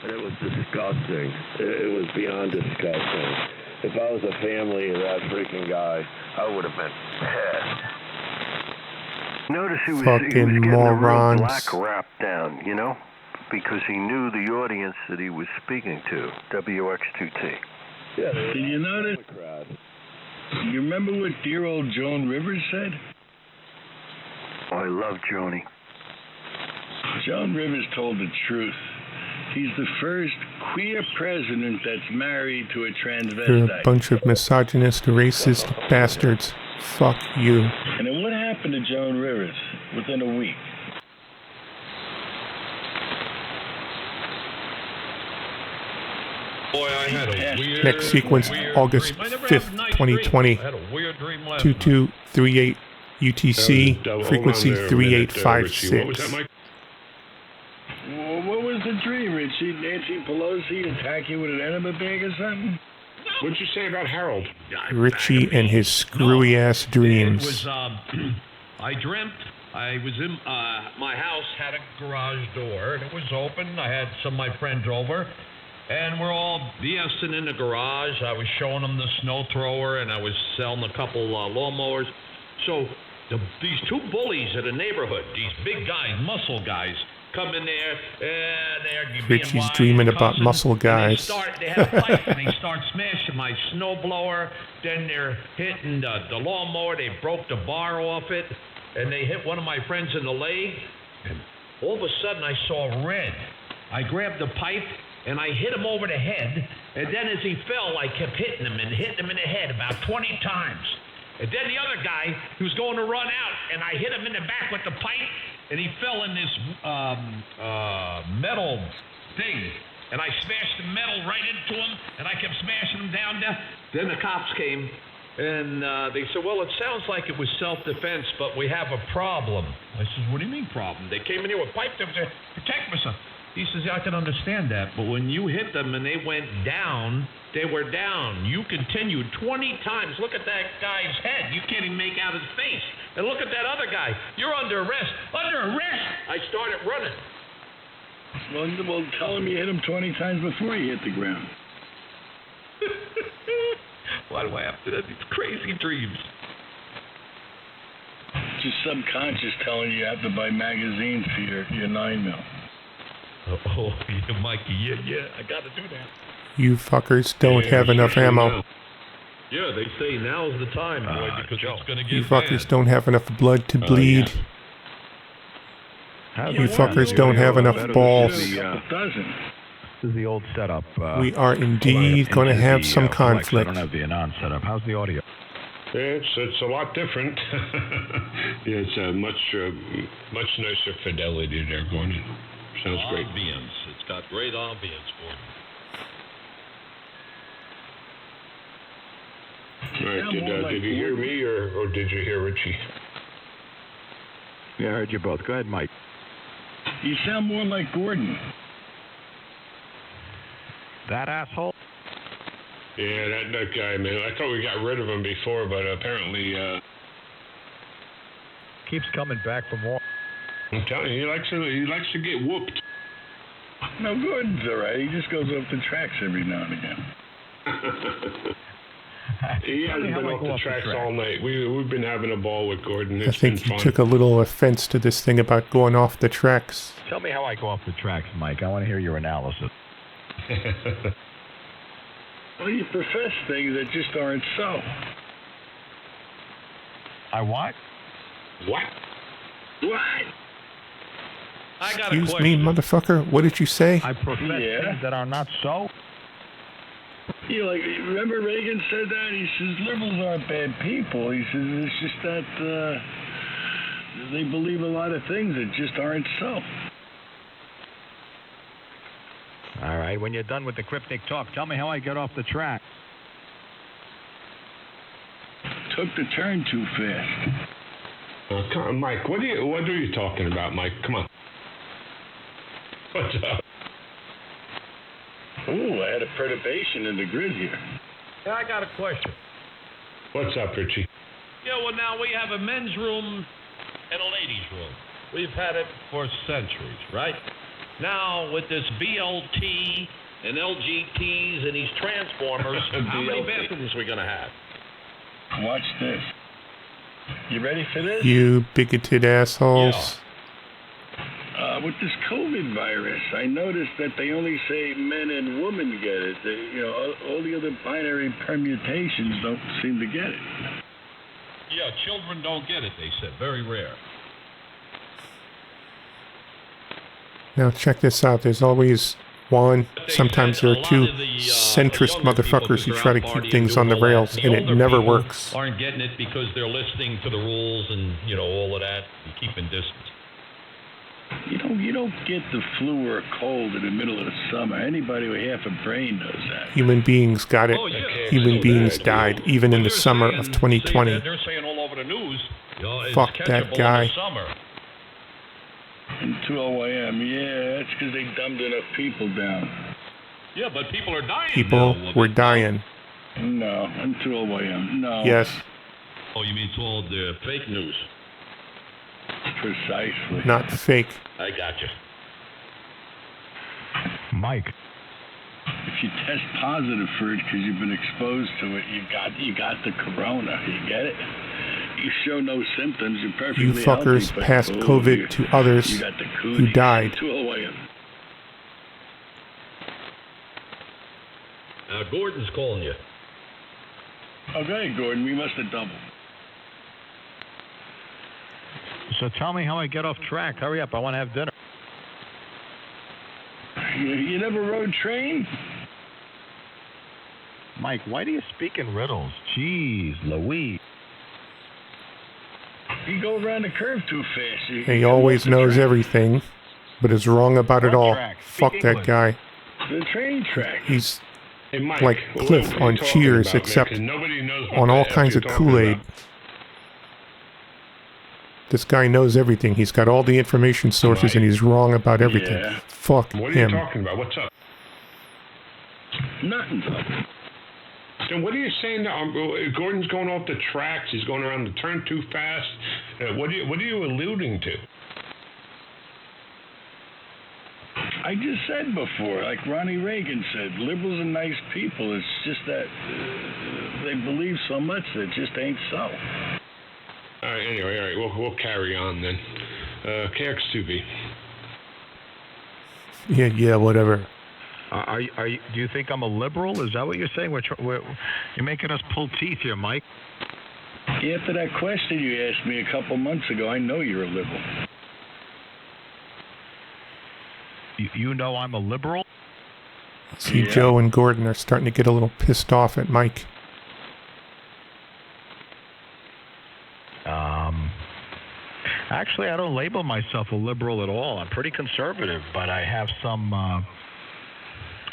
and it was disgusting. It was beyond disgusting. If I was a family of that freaking guy, I would have been pissed. Notice he was Fucking getting morons. the real black rap down, you know? Because he knew the audience that he was speaking to, WX2T. Yeah, Did you notice? You remember what dear old Joan Rivers said? Oh, I love Joni. Joan Rivers told the truth. He's the first queer president that's married to a transvestite. You're a bunch of misogynist, racist bastards. Fuck you. And then what happened to Joan Rivers within a week? Boy, I had a weird, Next sequence, August 5th, 2020. 2238 UTC, frequency 3856. Well, what was the dream, Richie? Nancy Pelosi attack you with an enema bag or something? What'd you say about Harold? Richie and his screwy ass dreams. It was, I dreamt I was in, my house had a garage door, and it was open. I had some of my friends over, and we're all BSing in the garage. I was showing them the snow thrower, and I was selling a couple lawnmowers. So these two bullies in the neighborhood, these big guys, muscle guys, come in there, and they're Richie's dreaming about muscle guys. They have a fight, and they start smashing my snowblower. Then they're hitting the lawnmower. They broke the bar off it, and they hit one of my friends in the leg. And all of a sudden, I saw red. I grabbed the pipe, and I hit him over the head. And then as he fell, I kept hitting him and hitting him in the head about 20 times. And then the other guy, he was going to run out, and I hit him in the back with the pipe, and he fell in this metal thing. And I smashed the metal right into him, and I kept smashing him down there. Then the cops came, and they said, well, it sounds like it was self-defense, but we have a problem. I said, what do you mean problem? They came in here with pipe to protect myself. He says, yeah, I can understand that, but when you hit them and they went down, they were down. You continued 20 times. Look at that guy's head. You can't even make out his face. And look at that other guy. You're under arrest. Under arrest! I started running. Well, tell him you hit him 20 times before you hit the ground. Why do I have to have these crazy dreams? Just subconscious telling you have to buy magazines for your 9mm. Oh, yeah, Mikey, yeah, I gotta do that. You fuckers don't have enough ammo. Yeah, they say now's the time, boy, because it's gonna get You fuckers bad. don't have enough blood to bleed. You fuckers don't have enough balls. It doesn't. This is the old setup. We are indeed going to have some conflict. I don't have the Anon setup. How's the audio? It's a lot different. Yeah, it's a much nicer fidelity there, Gordon. Sounds great. Ambience. It's got great ambience, Gordon. All right, did you hear me or did you hear Richie? Yeah, I heard you both. Go ahead, Mike. You sound more like Gordon. That asshole? Yeah, that guy, man. I thought we got rid of him before, but apparently... keeps coming back for more. I'm telling you, he likes to get whooped. No, Gordon's all right. He just goes off the tracks every now and again. He hasn't been off the tracks all night. We've been having a ball with Gordon. I think you took a little offense to this thing about going off the tracks. Tell me how I go off the tracks, Mike. I want to hear your analysis. Well, you profess things that just aren't so. I what? What? What? I got a Excuse question. me, motherfucker. What did you say? I profess things that are not so? You like, remember Reagan said that? He says liberals aren't bad people. He says it's just that they believe a lot of things that just aren't so. All right, when you're done with the cryptic talk, tell me how I get off the track. Took the turn too fast. Come on, Mike. What are you talking about, Mike? Come on. What's up? Ooh, I had a perturbation in the grid here. Yeah, I got a question. What's up, Richie? Yeah, well, now we have a men's room and a ladies' room. We've had it for centuries, right? Now, with this BLT and LGTs and these transformers, how many bathrooms are we going to have? Watch this. You ready for this? You bigoted assholes. With this COVID virus, I noticed that they only say men and women get it. All the other binary permutations don't seem to get it. Yeah, children don't get it, they said. Very rare. Now check this out. There's always one, sometimes there are two centrist motherfuckers who try to keep things on the rails, and it never works. Aren't getting it because they're listening to the rules and, all of that, and keeping distance. You don't get the flu or a cold in the middle of the summer. Anybody with half a brain knows that. Human beings got it. Human beings died, even in the summer of 2020. They're saying all over the news, Fuck that guy. In 2:00 a.m., yeah, that's because they dumbed enough people down. Yeah, but people are dying. People were dying. No, in 2:00 a.m., no. Yes. Oh, you mean it's all the fake news? Precisely. Not fake. I got you. Mike. If you test positive for it because you've been exposed to it, you got the corona. You get it? You show no symptoms. You're perfectly You fuckers healthy, passed COVID to others who died. 2:00 a.m. Gordon's calling you. Okay, Gordon, we must have doubled. So tell me how I get off track. Hurry up, I want to have dinner. You never rode train? Mike, why do you speak in riddles? Jeez, Louise. You go around the curve too fast. He always knows everything, but is wrong about it all. Fuck that guy. The train track. He's Hey, Mike, like Cliff on Cheers, except on all kinds of Kool-Aid. This guy knows everything. He's got all the information sources, and he's wrong about everything. Yeah. Fuck What are him. you talking about? What's up? Nothing. Then what are you saying now? Gordon's going off the tracks. He's going around the turn too fast. What are you alluding to? I just said before, like Ronnie Reagan said, liberals are nice people. It's just that they believe so much that it just ain't so. All right, anyway, we'll carry on then. KX2B. Yeah, whatever. Do you think I'm a liberal? Is that what you're saying? You're making us pull teeth here, Mike. After that question you asked me a couple months ago, I know you're a liberal. You know I'm a liberal? See, Joe and Gordon are starting to get a little pissed off at Mike. Actually, I don't label myself a liberal at all. I'm pretty conservative, but I have some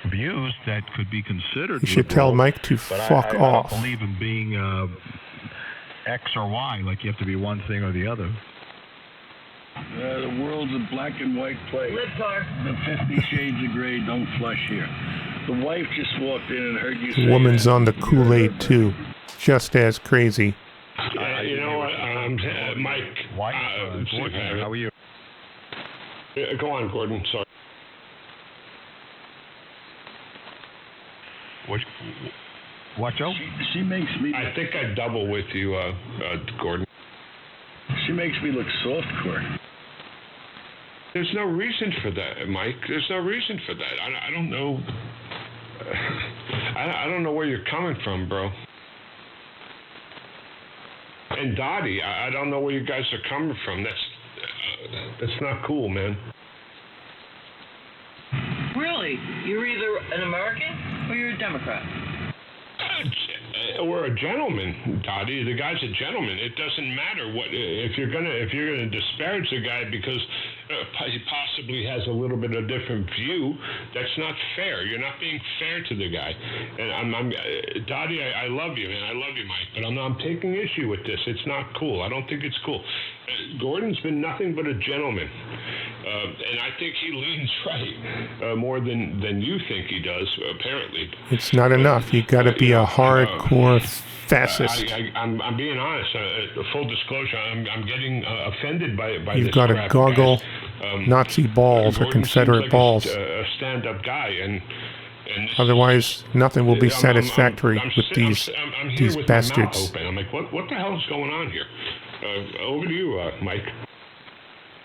views that could be considered You should liberal, tell Mike to fuck off. I don't believe in being X or Y, like you have to be one thing or the other. The world's a black and white place. Libtard. The 50 Shades of Grey don't flush here. The wife just walked in and heard you say The woman's that. on the Kool-Aid, too. Just as crazy. You know what, Mike. Gordon, how are you? Go on, Gordon. Sorry. What, Joe? She makes me... I think I double with you, Gordon. She makes me look softcore. There's no reason for that, Mike. There's no reason for that. I don't know. I don't know where you're coming from, bro. And Dottie, I don't know where you guys are coming from. That's not cool, man. Really? You're either an American or you're a Democrat. We're a gentleman, Dottie. The guy's a gentleman. It doesn't matter what if you're gonna disparage the guy because he possibly has a little bit of different view. That's not fair. You're not being fair to the guy. And I'm Dottie. I love you, man. I love you, Mike. But I'm taking issue with this. It's not cool. I don't think it's cool. Gordon's been nothing but a gentleman, and I think he leans right more than you think he does. Apparently, It's not enough. You got to be a hardcore fascist. I'm being honest. Full disclosure, I'm getting offended by You've this got to crap, goggle guys. Nazi balls or Gordon Confederate seems like balls. a stand-up guy, and Otherwise, nothing will be satisfactory with these I'm here with bastards. my mouth open. I'm like, what the hell is going on here? Over to you, Mike.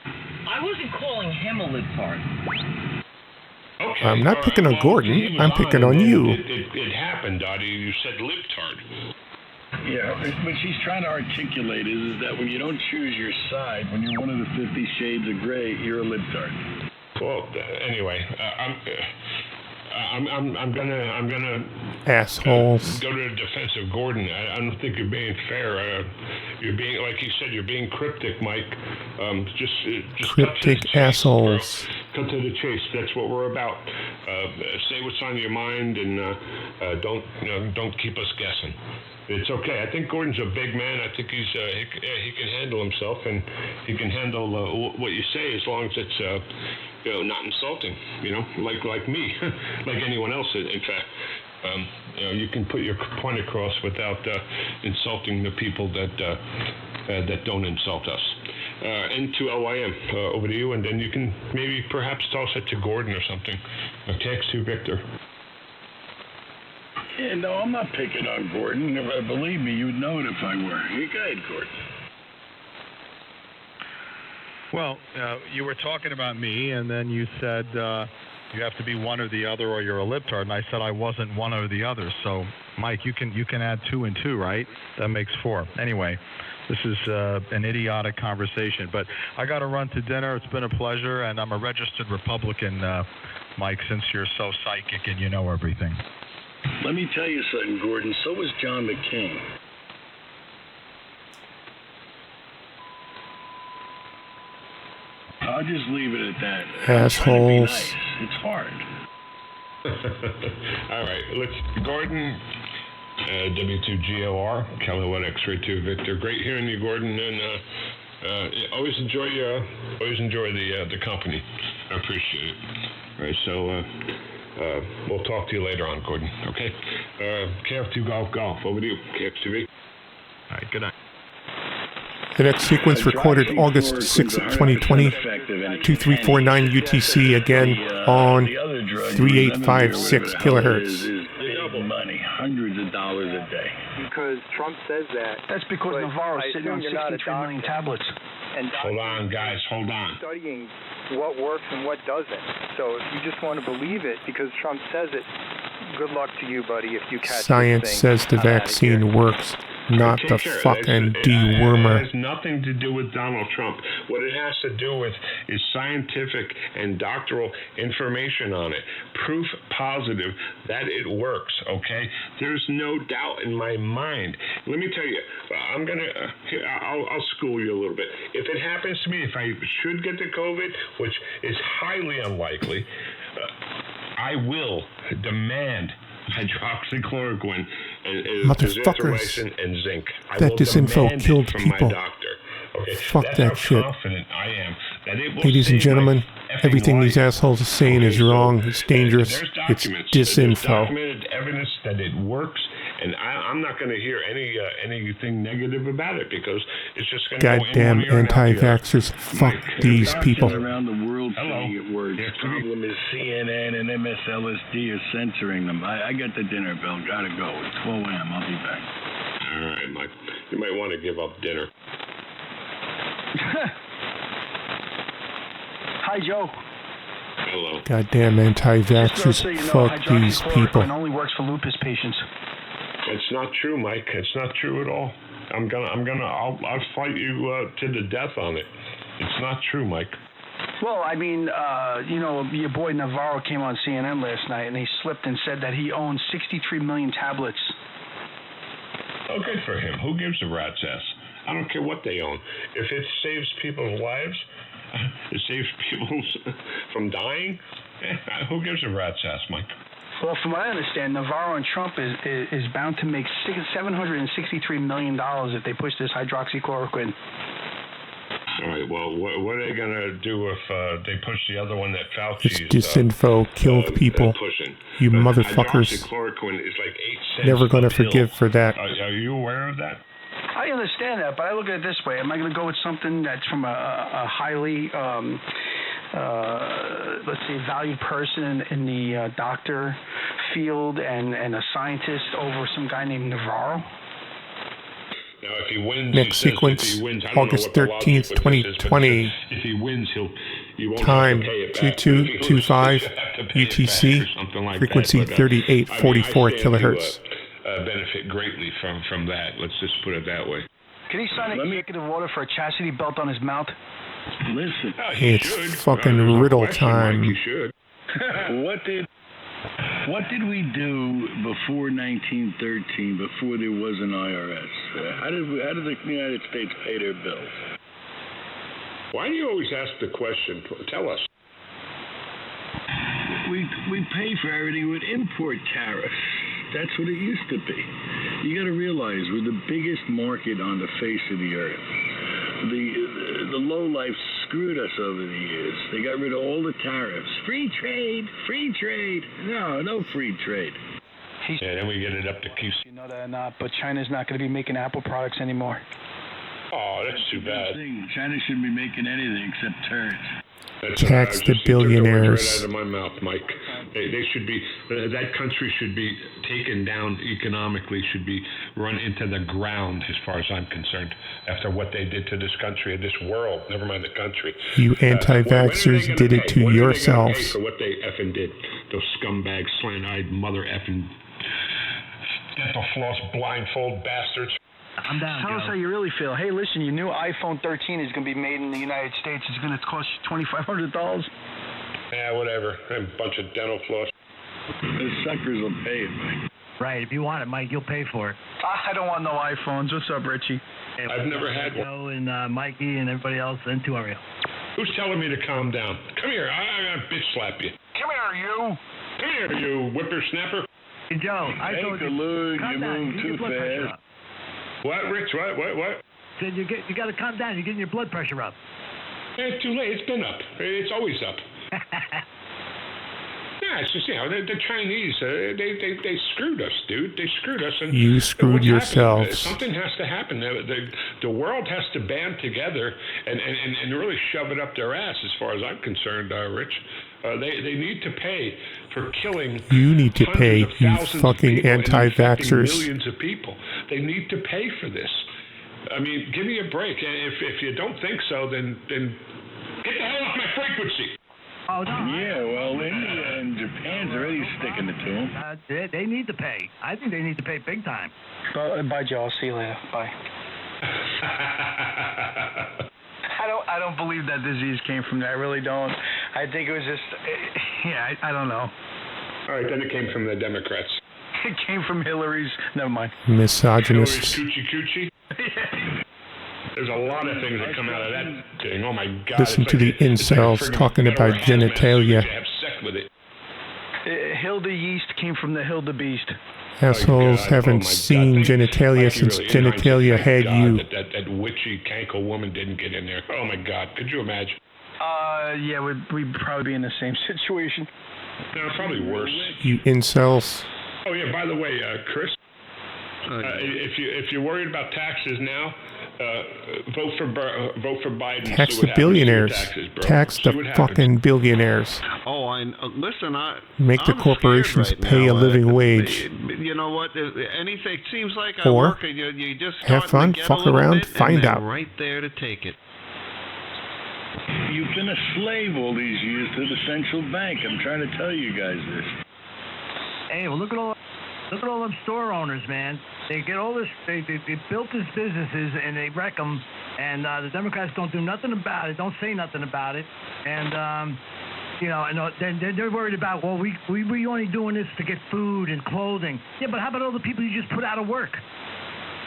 I wasn't calling him a libtard. Okay, I'm not picking on Gordon. I'm picking on you. It happened, Dottie. You said libtard. Yeah, what she's trying to articulate is that when you don't choose your side, when you're one of the 50 Shades of Grey, you're a libtard. Well, anyway, I'm gonna Assholes. go to the defense of Gordon. I don't think you're being fair. You're being, like you said, you're being cryptic, Mike. Just Cryptic assholes. Cut to the chase. That's what we're about. Say what's on your mind, and don't keep us guessing. It's okay. I think Gordon's a big man. I think he can handle himself, and he can handle what you say as long as it's not insulting. Like me, like anyone else. In fact, you can put your point across without insulting the people that don't insult us. And to LYM, over to you, and then you can maybe perhaps toss it to Gordon or something. Text to Victor. Yeah, no, I'm not picking on Gordon. Believe me, you'd know it if I were. You go ahead, Gordon. Well, you were talking about me, and then you said you have to be one or the other, or you're a libtard. And I said I wasn't one or the other. So, Mike, you can add 2 and 2, right? That makes 4. Anyway, this is an idiotic conversation. But I got to run to dinner. It's been a pleasure, and I'm a registered Republican, Mike, since you're so psychic and you know everything. Let me tell you something, Gordon. So was John McCain. I'll just leave it at that. Assholes. Nice. It's hard. All right, Gordon, W2GOR, Kilowatt X-ray 2 Victor. Great hearing you, Gordon, and always enjoy the company. I appreciate it. All right, so we'll talk to you later on, Gordon. Okay. KF2 Golf. Over to you, KF2V. All right. Good night. The next sequence recorded August 6, 2020, 2349 UTC, again on 3856 kilohertz. Is big money, hundreds of dollars a day. Because Trump says that. That's because Navarro's sitting on 63 million tablets. And hold on, guys. Hold on. Studying what works and what doesn't. So if you just want to believe it because Trump says it, good luck to you, buddy, if you catch Science this thing. says the vaccine works. not the fucking dewormer. It has nothing to do with Donald Trump. What it has to do with is scientific and doctoral information on it. Proof positive that it works, okay? There's no doubt in my mind. Let me tell you, I'll school you a little bit. If it happens to me, if I should get the COVID, which is highly unlikely, I will demand hydroxychloroquine and azithromycin and zinc. That disinfo killed people. Okay? Fuck That's that how shit. confident I am that it will Ladies and save my gentlemen, effing everything these life. assholes are saying is wrong. It's dangerous. There's It's documents. There's disinfo. documented evidence that it works, and I'm not going to hear anything negative about it because it's just going to go in Goddamn one ear and out the other. anti-vaxxers. Fuck these people. Around the world saying it works. The problem is CNN and MSLSD are censoring them. I got the dinner bell. Gotta go. It's 12 a.m. I'll be back. All right, Mike. You might want to give up dinner. Hi, Joe. Hello. Goddamn anti-vaxxers. So you know, Fuck these people. hydroxychloroquine only works for lupus patients. It's not true, Mike. It's not true at all. I'll fight you to the death on it. It's not true, Mike. Well, I mean, your boy Navarro came on CNN last night, and he slipped and said that he owns 63 million tablets. Oh, good for him. Who gives a rat's ass? I don't care what they own. If it saves people's lives, it saves people from dying, who gives a rat's ass, Mike? Well, from what I understand, Navarro and Trump is bound to make $763 million if they push this hydroxychloroquine. All right, well, what are they going to do if they push the other one that Fauci's It's disinfo killed people. pushing? You motherfuckers. Hydroxychloroquine is like 8 cents. Never gonna a pill. forgive for that. Are you aware of that? I understand that, but I look at it this way. Am I going to go with something that's from a highly, let's say, valued person in the doctor field and a scientist over some guy named Navarro? Now, if he wins, Next sequence, August 13th, 2020. If he wins, you won't Time have to pay it back. 2225 UTC, frequency 3844 kilohertz. Benefit greatly from that. Let's just put it that way. Can he sign an executive order for a chastity belt on his mouth? Listen. It's fucking riddle time. You should. What did we do before 1913, before there was an IRS? How did the United States pay their bills? Why do you always ask the question? Tell us. We pay for everything with import tariffs. That's what it used to be. You got to realize we're the biggest market on the face of the earth. The lowlifes screwed us over the years. They got rid of all the tariffs. Free trade, free trade. No free trade. Yeah, then we get it up to QC. You know that or not, but China's not going to be making Apple products anymore. Oh, that's too bad. China shouldn't be making anything except turds. Tax the billionaires. Right out of my mouth, Mike. They should be. That country should be taken down economically. Should be run into the ground, as far as I'm concerned. After what they did to this country and this world, never mind the country. You anti-vaxxers did it to yourselves. Pay for what they effing did? Those scumbags, slant-eyed mother effing dental floss blindfold bastards. I'm down. Tell us how you really feel. Hey, listen, your new iPhone 13 is going to be made in the United States. It's going to cost $2,500. Yeah, whatever. A bunch of dental floss. The suckers will pay it, Mike. Right. If you want it, Mike, you'll pay for it. I don't want no iPhones. What's up, Richie? Hey, I've never had one. Joe and Mikey and everybody else, and to Ariel. Who's telling me to calm down? Come here. I'm going to bitch slap you. Come here, you. Come here, you whippersnapper. Hey, Joe, I told you. You move too fast. What, Rich? What? Said you got to calm down. You're getting your blood pressure up. It's too late. It's been up. It's always up. Yeah, it's just, the Chinese, they screwed us, dude. They screwed us. And you screwed yourselves. Something has to happen. The world has to band together and really shove it up their ass, as far as I'm concerned, Rich. They need to pay for killing. You need to pay, you fucking anti-vaxxers. Millions of people. They need to pay for this. I mean, give me a break. If you don't think so, then get the hell off my frequency. Oh, no. Yeah, well, India and Japan's already sticking it to them. They need to pay. I think they need to pay big time. Bye, Joe. I'll see you later. Bye. I don't believe that disease came from there. I really don't. I think it was just, I don't know. All right, then it came from the Democrats. It came from Hillary's. Never mind. Misogynists. Hillary's coochie. There's a lot of things that come out of that thing. Oh my God! Listen to the incels talking about genitalia. Have sex with it. Hilda Yeast came from the Hilda Beast. Assholes haven't seen genitalia since genitalia had you. That witchy cankle woman didn't get in there. Oh my God! Could you imagine? Yeah, we'd probably be in the same situation. No, probably worse. You incels. Oh yeah. By the way, Chris, if you're worried about taxes now, vote for Biden. Tax the billionaires. Tax the fucking billionaires. Oh, listen. Make the corporations pay a living wage. You know what? Anything seems like Or I'm working. You just have fun, fuck around, find out. Right there to take it. You've been a slave all these years to the central bank. I'm trying to tell you guys this. Hey, well, look at all them store owners, man. They get all this. They built these businesses and they wreck them, and the Democrats don't do nothing about it. Don't say nothing about it, and they're worried about. Well, we only doing this to get food and clothing. Yeah, but how about all the people you just put out of work?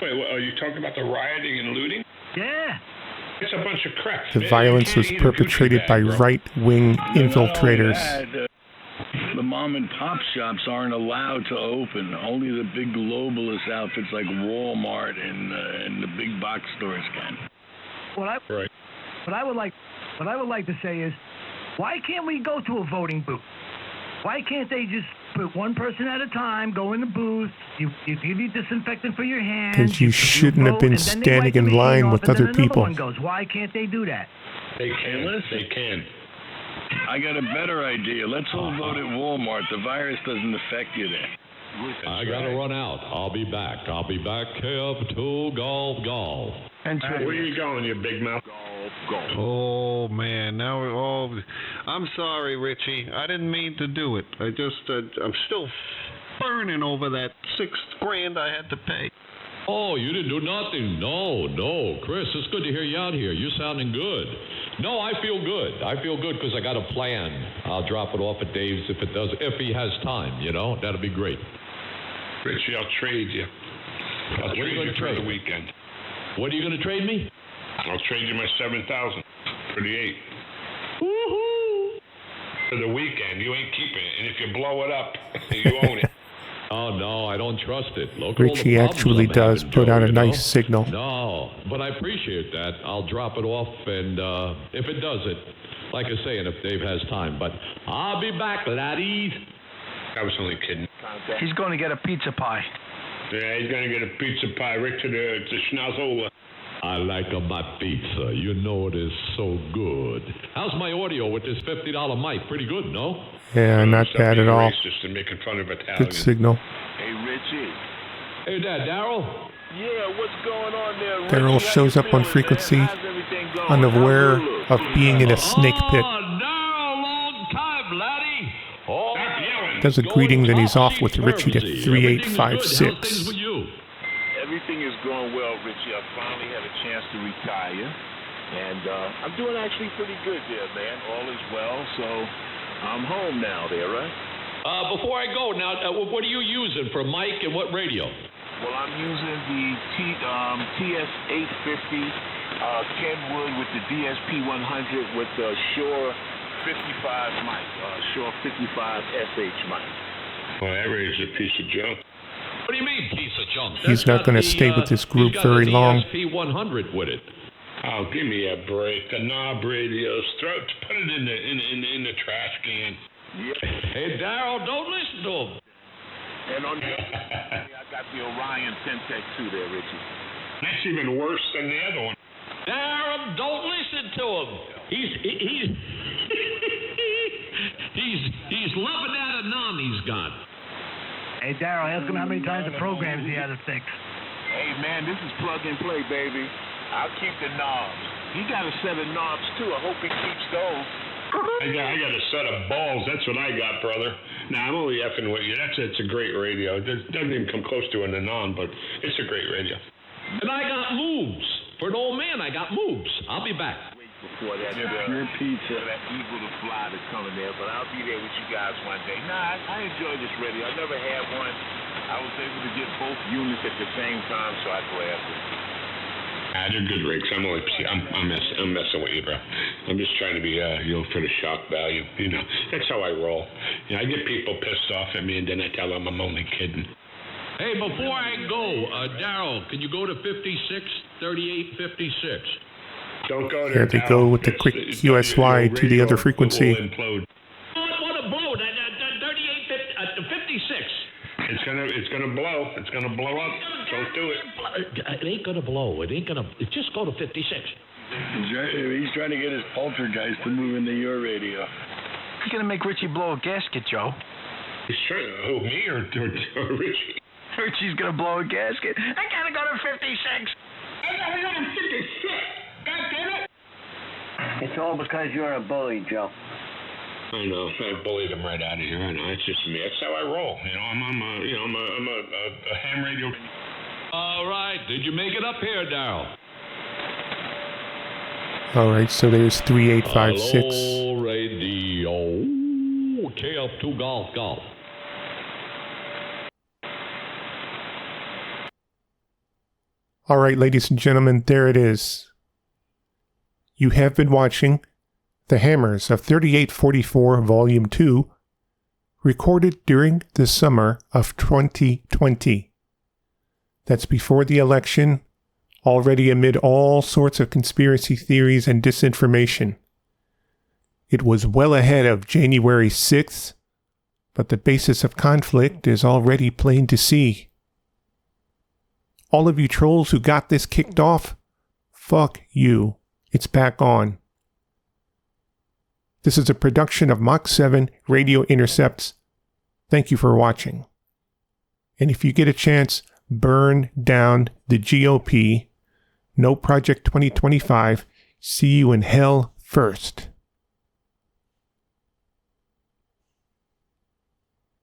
Wait, are you talking about the rioting and looting? Yeah. It's a bunch of crap. The violence was perpetrated by right-wing infiltrators. The mom and pop shops aren't allowed to open. Only the big globalist outfits like Walmart and the big box stores can. What I would like to say is, why can't we go to a voting booth? Why can't they just put one person at a time, go in the booth, you give you disinfectant for your hands? Because you shouldn't have been standing in line with other people. One goes, why can't they do that? They can. They can. I got a better idea. Let's all vote at Walmart. The virus doesn't affect you there. I gotta run out. I'll be back. Kev, to golf. And where you going, you big mouth? Golf. Oh man, I'm sorry, Richie. I didn't mean to do it. I'm still burning over that $6,000 I had to pay. Oh, you didn't do nothing? No, Chris. It's good to hear you out here. You're sounding good. No, I feel good. Because I got a plan. I'll drop it off at Dave's if he has time. That'll be great. Richie, I'll trade you. I'll trade you for the weekend. What are you going to trade me? I'll trade you my 7,000 for the 8. Woohoo! For the weekend, you ain't keeping it, and if you blow it up, you own it. Oh no, I don't trust it. Richie actually does put out a nice signal. No, but I appreciate that. I'll drop it off, and if it does it, like I say, and if Dave has time. But I'll be back, laddies. I was only kidding. He's going to get a pizza pie. Yeah, he's going to get a pizza pie right to the schnozzola. I like my pizza. You know it is so good. How's my audio with this $50 mic? Pretty good, no? Yeah, not bad at all. Racist and making fun of Italians. Good signal. Hey, Richie. Hey, Daryl. Yeah, what's going on there, Daryl shows up on frequency, unaware of being in a snake pit. Daryl, long time, laddie. Oh, Does a greeting, then he's off with Richie to 3856. Everything is going well, Richie. I finally had a chance to retire, and I'm doing actually pretty good there, man. All is well, so I'm home now there, right? Before I go, now, what are you using for mic and what radio? Well, I'm using the TS-850 Kenwood with the DSP-100 with the Shure 55 mic, Shure 55 SH mic. Well, that radio's a piece of junk. What do you mean, piece of junk? He's not going to stay with this group very long. DSP-100 with it. Oh, give me a break. The knob radios. Put it in the trash can. Yeah. Hey, Daryl, don't listen to him. And on the I got the Orion 10-Tech 2 there, Richie. That's even worse than the other one. Daryl, don't listen to him. He's loving that anon he's got. Hey, Daryl, ask him how many times the programs he had to fix. Hey, man, this is plug and play, baby. I'll keep the knobs. He got a set of knobs, too. I hope he keeps those. I got a set of balls. That's what I got, brother. Now, I'm only effing with you. It's a great radio. It doesn't even come close to an anon, but it's a great radio. And I got moves. For an old man, I got moves. I'll be back. Before that, pure pizza. That eagle to fly to come in there, but I'll be there with you guys one day. Nah, I enjoy this radio. I never had one. I was able to get both units at the same time, so I grabbed it. They're good rigs. I'm messing with you, bro. I'm just trying to be, for the shock value. That's how I roll. I get people pissed off at me, and then I tell them I'm only kidding. Hey, before I go, Daryl, can you go to 3856? Don't go Here they go with the quick QSY to the other frequency. I want to blow that 56. It's gonna blow. It's gonna blow up. Don't do it. It ain't gonna blow. Just go to 56. He's trying to get his poltergeist to move into your radio. You're gonna make Richie blow a gasket, Joe. He's trying to, who, me or Richie? Richie's gonna blow a gasket. I gotta go to 56. I gotta go to 56. God damn it! It's all because you're a bully, Joe. I know. I bullied him right out of here. I know. It's just me. That's how I roll. I'm a ham radio. All right. Did you make it up here, Daryl? All right. So there's 3856. Hello, radio. KF2 Golf. All right, ladies and gentlemen, there it is. You have been watching The Hammers of 3844 Volume 2, recorded during the summer of 2020. That's before the election, already amid all sorts of conspiracy theories and disinformation. It was well ahead of January 6th, but the basis of conflict is already plain to see. All of you trolls who got this kicked off, fuck you. It's back on. This is a production of Mach 7 Radio Intercepts. Thank you for watching. And if you get a chance, burn down the GOP. No Project 2025. See you in hell first.